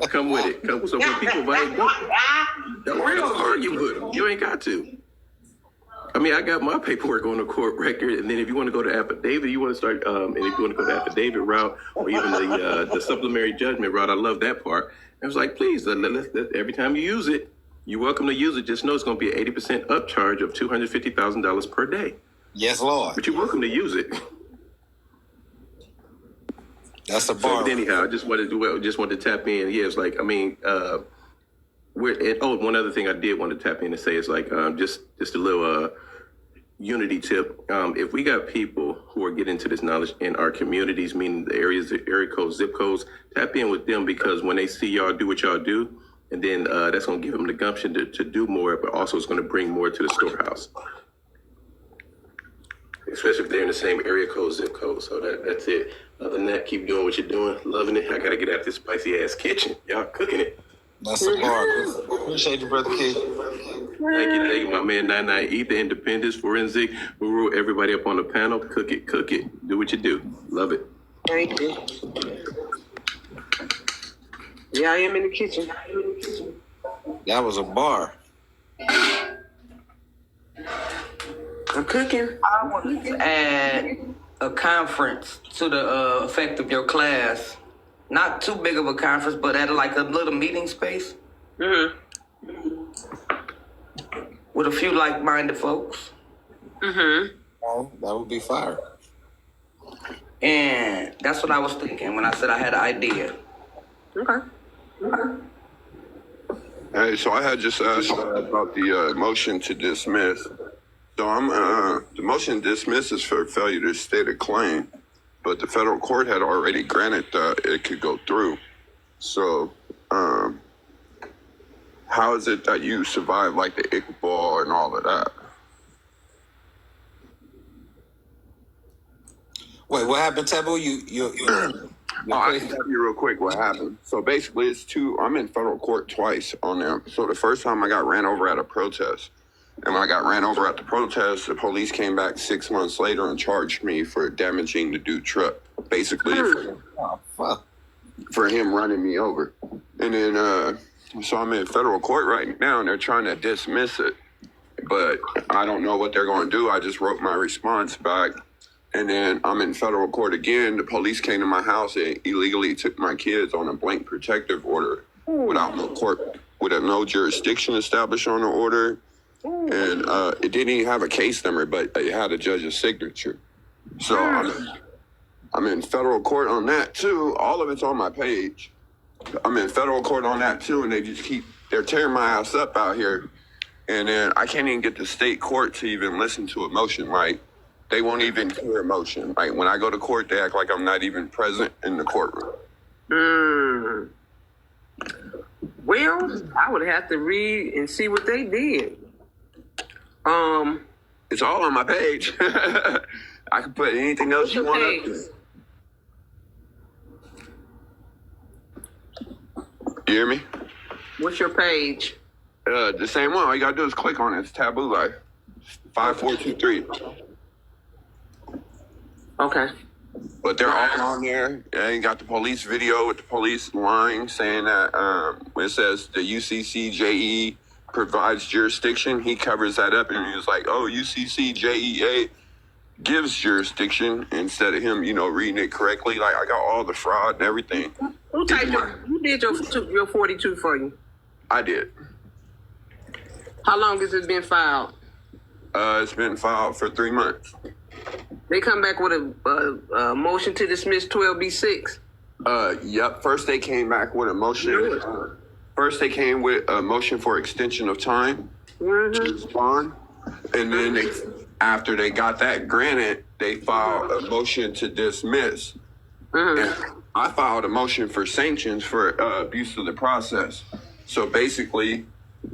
come with it. So when people violate, don't argue with them. You ain't got to. I mean, I got my paperwork on the court record, and then if you want to go to affidavit, you want to start, and if you want to go the affidavit route, or even the supplementary judgment route, I love that part. I was like, please, every time you use it, you're welcome to use it. Just know it's going to be an 80% upcharge of $250,000 per day. Yes, Lord. But you're welcome to use it. That's a bar. So anyhow, I just wanted to tap in. Yeah, it's like, I mean, one other thing I did want to tap in and say is like, just a little unity tip. If we got people who are getting into this knowledge in our communities, meaning the areas, the area codes, zip codes, tap in with them, because when they see y'all do what y'all do, and then that's going to give them the gumption to do more, but also it's going to bring more to the storehouse. Especially if they're in the same area code, zip code. So that's it. Other than that, keep doing what you're doing. Loving it. I got to get out this spicy ass kitchen. Y'all cooking it. That's a bar. Appreciate you, Brother Key. Thank you, my man. 99 Ether, Independence, Forensic, Guru, everybody up on the panel. Cook it. Do what you do. Love it. Thank you. Yeah, I am in the kitchen. That was a bar. I'm cooking. I want to add a conference to the effect of your class. Not too big of a conference, but at like a little meeting space. Mm-hmm. With a few like-minded folks. Mm-hmm. Oh, that would be fire. And that's what I was thinking when I said I had an idea. Okay. Hey, so I had just asked about the motion to dismiss. So the motion to dismiss is for failure to state a claim, but the federal court had already granted that it could go through. So how is it that you survived like the Iqbal and all of that? Wait, what happened, Tebo? I can tell you real quick what happened. So basically, I'm in federal court twice on them. So the first time I got ran over at a protest. And when I got ran over at the protest, the police came back 6 months later and charged me for damaging the dude's truck. Basically, for him running me over. And then, so I'm in federal court right now, and they're trying to dismiss it. But I don't know what they're going to do. I just wrote my response back. And then I'm in federal court again. The police came to my house and illegally took my kids on a blank protective order without no jurisdiction established on the order. And it didn't even have a case number, but it had a judge's signature. So I'm in federal court on that too. All of it's on my page. I'm in federal court on that too, and they're tearing my ass up out here. And then I can't even get the state court to even listen to a motion. Like, they won't even hear a motion. Like, when I go to court, they act like I'm not even present in the courtroom. Well, I would have to read and see what they did. It's all on my page. I can put anything else you want up there. You hear me? What's your page? The same one. All you gotta do is click on it. It's Taboo Life. 5423. Okay. But they're all on there. They got the police video with the police line saying that it says the UCCJE provides jurisdiction. He covers that up and he was like, oh, UCCJEA gives jurisdiction instead of him, reading it correctly. Like, I got all the fraud and everything. Who did your 42 for you? I did. How long has it been filed? It's been filed for 3 months. They come back with a motion to dismiss 12B6. Yep. First they came back with a motion. First they came with a motion for extension of time to respond. And then after they got that granted, they filed a motion to dismiss. And I filed a motion for sanctions for abuse of the process. So basically,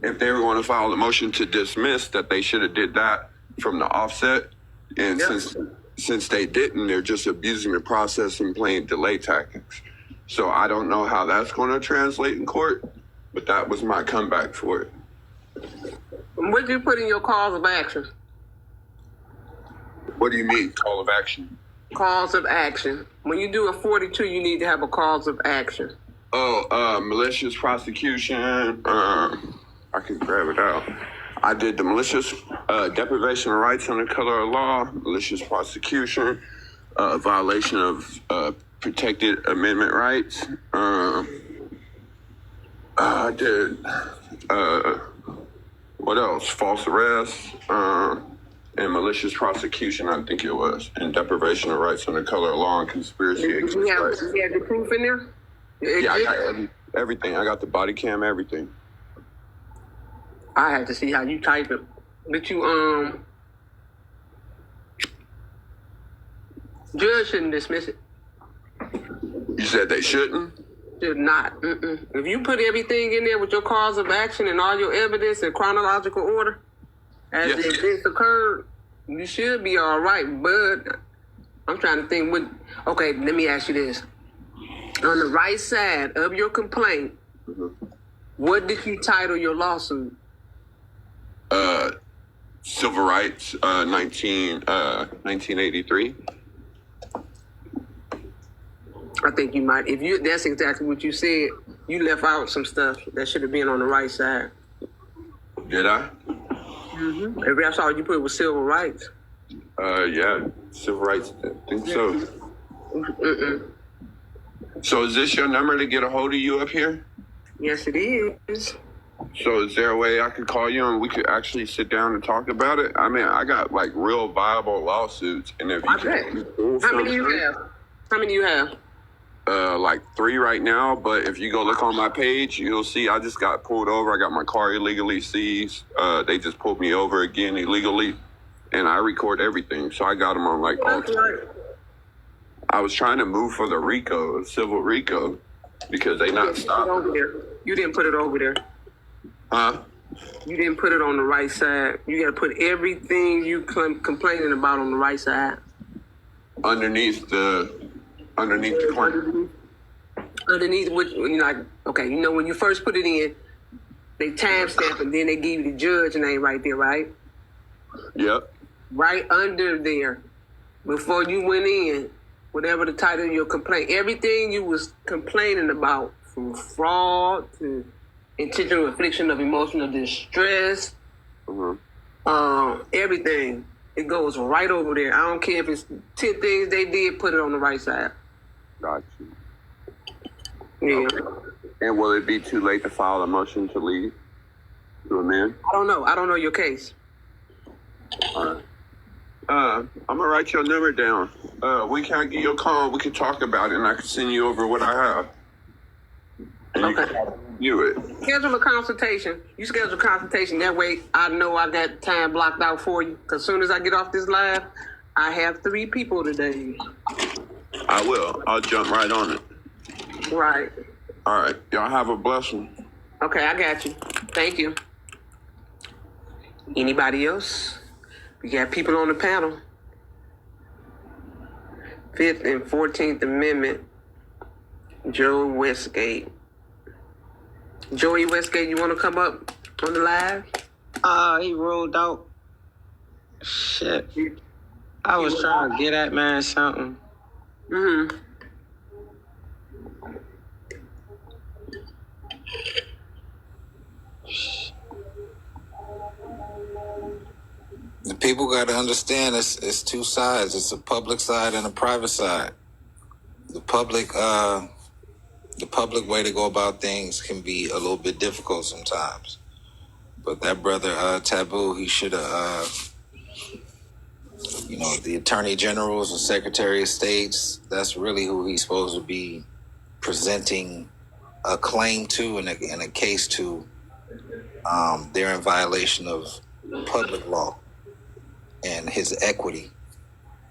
if they were going to file a motion to dismiss, that they should have did that from the offset. And since they didn't, they're just abusing the process and playing delay tactics. So I don't know how that's going to translate in court, but that was my comeback for it. What did you put in your cause of action? What do you mean, call of action? Cause of action. When you do a 42, you need to have a cause of action. Oh, malicious prosecution. I can grab it out. I did the malicious deprivation of rights under color of law, malicious prosecution, violation of protected amendment rights. I did, what else? False arrest, and malicious prosecution, I think it was, and deprivation of rights under color of law and conspiracy against rights. You have the proof in there? Yeah, I got everything. I got the body cam, everything. I had to see how you type it. But you, judge shouldn't dismiss it. You said they shouldn't? Should not. If you put everything in there with your cause of action and all your evidence in chronological order, as the events occurred, you should be all right. But I'm trying to think okay, let me ask you this. On the right side of your complaint, what did you title your lawsuit? Civil rights, 1983. I think you might. That's exactly what you said. You left out some stuff that should have been on the right side. Did I? If that's all you put was civil rights. Yeah, civil rights. I think so. So is this your number to get a hold of you up here? Yes, it is. So is there a way I could call you and we could actually sit down and talk about it? I mean, I got like real viable lawsuits, and if you How many do you have? How many do you have? Like 3 right now, but if you go look on my page, you'll see I just got pulled over. I got my car illegally seized. They just pulled me over again illegally, and I record everything. So I got them on like all time. I was trying to move for the RICO, civil RICO, because they not stopping. You didn't put it over there. Huh? You didn't put it on the right side. You got to put everything you complaining about on the right side. Underneath the claim. Underneath what okay, when you first put it in, they timestamp and then they give you the judge name right there, right? Yep. Right under there, before you went in, whatever the title of your complaint, everything you was complaining about, from fraud to intentional infliction of emotional distress, everything, it goes right over there. I don't care if it's 10 things they did, put it on the right side. Got you. Yeah. Okay. And will it be too late to file a motion to leave to amend? I don't know. I don't know your case. All right. I'm gonna write your number down. We can get you a call. We can talk about it, and I can send you over what I have. And Okay. You can view it. Schedule a consultation. You schedule a consultation. That way I know I got time blocked out for you. Because as soon as I get off this live, I have 3 people today. I will. I'll jump right on it. Right. All right. Y'all have a blessing. Okay, I got you. Thank you. Anybody else? We got people on the panel. 5th and 14th Amendment. Joe Westgate. Joey Westgate, you want to come up on the live? He ruled out. Shit. I was trying to get that man something. Mm-hmm. The people got to understand it's two sides. It's a public side and a private side. The public way to go about things can be a little bit difficult sometimes. But that brother Taboo, he should have, the attorney generals and secretary of states. That's really who he's supposed to be presenting a claim to and a case to. They're in violation of public law and his equity.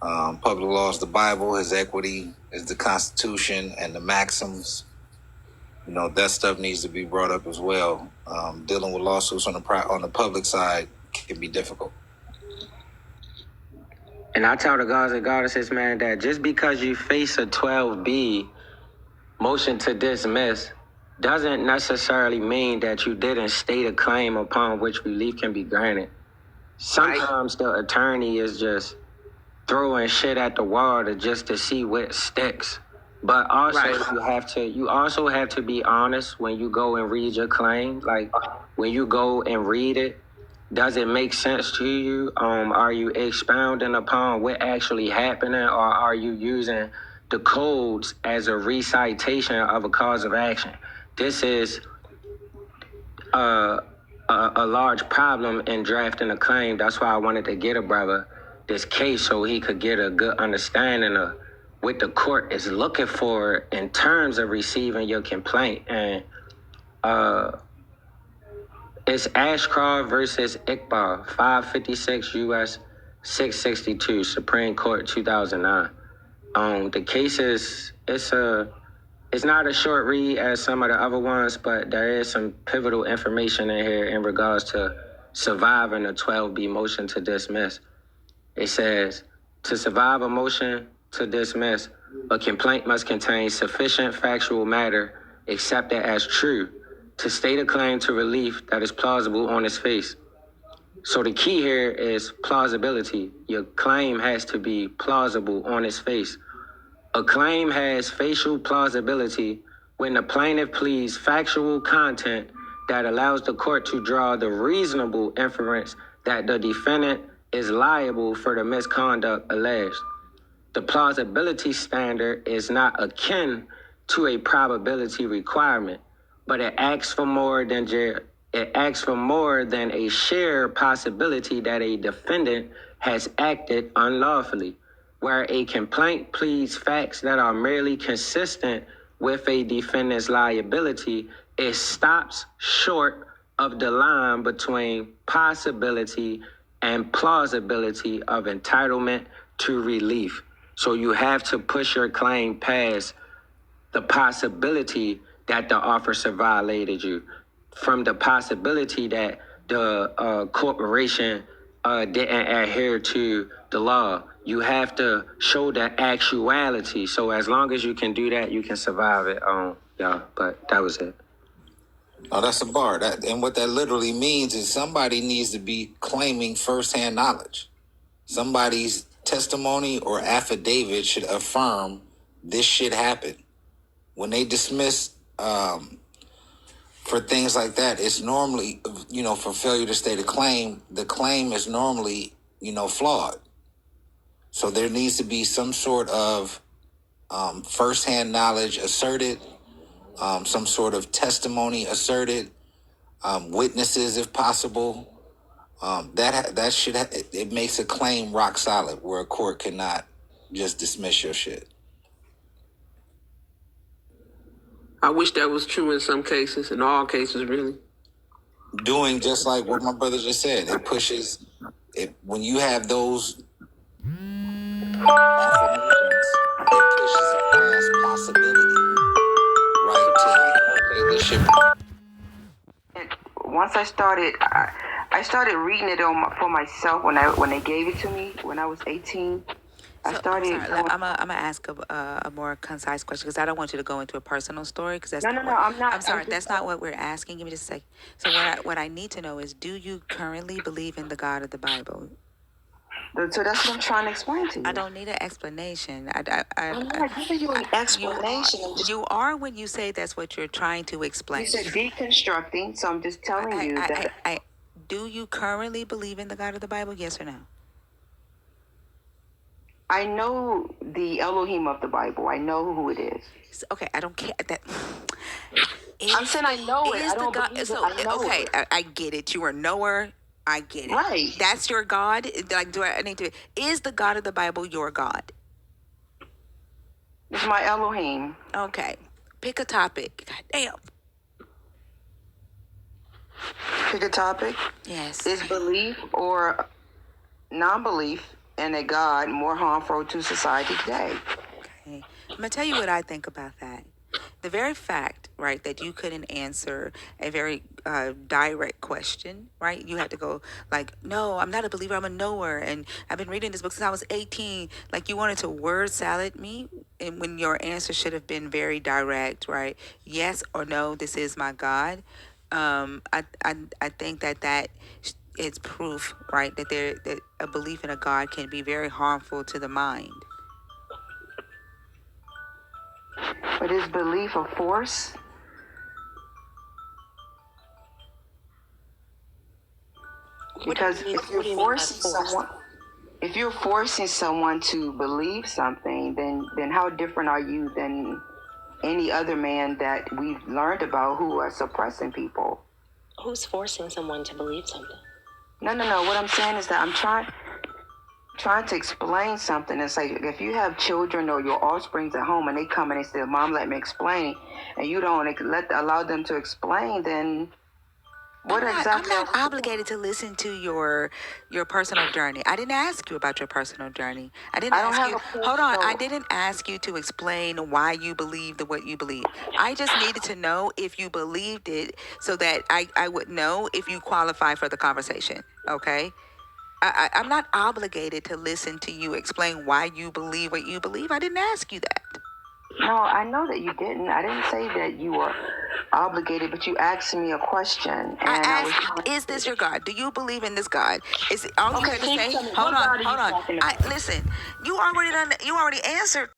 Public law is the Bible. His equity is the Constitution and the maxims. That stuff needs to be brought up as well. Dealing with lawsuits on the public side can be difficult. And I tell the gods and goddesses, man, that just because you face a 12B motion to dismiss doesn't necessarily mean that you didn't state a claim upon which relief can be granted. Sometimes the attorney is just throwing shit at the wall to see what sticks. But also you also have to be honest when you go and read your claim. Like when you go and read it, does it make sense to you? Are you expounding upon what actually happened, or are you using the codes as a recitation of a cause of action? This is a large problem in drafting a claim. That's why I wanted to get a brother this case so he could get a good understanding of what the court is looking for in terms of receiving your complaint. And it's Ashcroft versus Iqbal, 556 U.S. 662, Supreme Court, 2009. The case it's not a short read as some of the other ones, but there is some pivotal information in here in regards to surviving a 12B motion to dismiss. It says, to survive a motion to dismiss, a complaint must contain sufficient factual matter accepted as true to state a claim to relief that is plausible on its face. So the key here is plausibility. Your claim has to be plausible on its face. A claim has facial plausibility when the plaintiff pleads factual content that allows the court to draw the reasonable inference that the defendant is liable for the misconduct alleged. The plausibility standard is not akin to a probability requirement, but it asks for more than a shared possibility that a defendant has acted unlawfully. Where a complaint pleads facts that are merely consistent with a defendant's liability, it stops short of the line between possibility and plausibility of entitlement to relief. So you have to push your claim past the possibility that the officer violated you, from the possibility that the corporation didn't adhere to the law. You have to show the actuality. So as long as you can do that, you can survive it. But that was it. Oh, that's a bar. And what that literally means is somebody needs to be claiming firsthand knowledge. Somebody's testimony or affidavit should affirm this shit happened. When they dismiss for things like that, it's normally, for failure to state a claim, the claim is normally, flawed. So there needs to be some sort of firsthand knowledge asserted, some sort of testimony asserted, witnesses if possible. It makes a claim rock solid where a court cannot just dismiss your shit. I wish that was true in some cases, in all cases, really. Doing just like what my brother just said, it pushes it when you have those affirmations, it pushes it past possibility, right? To like, okay, this should. Once I started reading it for myself when they gave it to me when I was 18. I started. Sorry, I'm gonna ask a more concise question because I don't want you to go into a personal story because that's No, I'm not. I'm sorry, that's not what we're asking. Give me just a sec. So what I need to know is, do you currently believe in the God of the Bible? So that's what I'm trying to explain to you. I don't need an explanation. I'm not giving you an explanation. You are when you say that's what you're trying to explain. You said deconstructing, so I'm just telling you that. Do you currently believe in the God of the Bible? Yes or no? I know the Elohim of the Bible. I know who it is. Okay, I don't care that. I'm saying I know it. I don't believe it. I know okay, it. I get it. You are a knower. I get it. Right. That's your God. Like, do I need to? Is the God of the Bible your God? It's my Elohim. Okay. Pick a topic. God damn. Pick a topic. Yes. Is belief or non-belief in a God more harmful to society today? Okay. I'm gonna tell you what I think about that. The very fact, right, that you couldn't answer a very direct question, right? You had to go like, no, I'm not a believer, I'm a knower. And I've been reading this book since I was 18. Like, you wanted to word salad me, and when your answer should have been very direct, right? Yes or no, this is my God. I think that is proof, right, that a belief in a God can be very harmful to the mind. But is belief a force? Because if you're forcing someone to believe something, then how different are you than any other man that we've learned about who are suppressing people? Who's forcing someone to believe something? No. What I'm saying is that I'm trying to explain something. It's like if you have children or your offsprings at home and they come and they say, Mom, let me explain, and you don't allow them to explain, then I'm not obligated to listen to your personal journey. I didn't ask you about your personal journey. I didn't ask you to explain why you believe what you believe. I just needed to know if you believed it so that I would know if you qualify for the conversation. Okay? I'm not obligated to listen to you explain why you believe what you believe. I didn't ask you that. No, I know that you didn't. I didn't say that you were obligated, but you asked me a question. And I asked, is this your God? Do you believe in this God? Is it all you had to say? Hold on. Listen, you already answered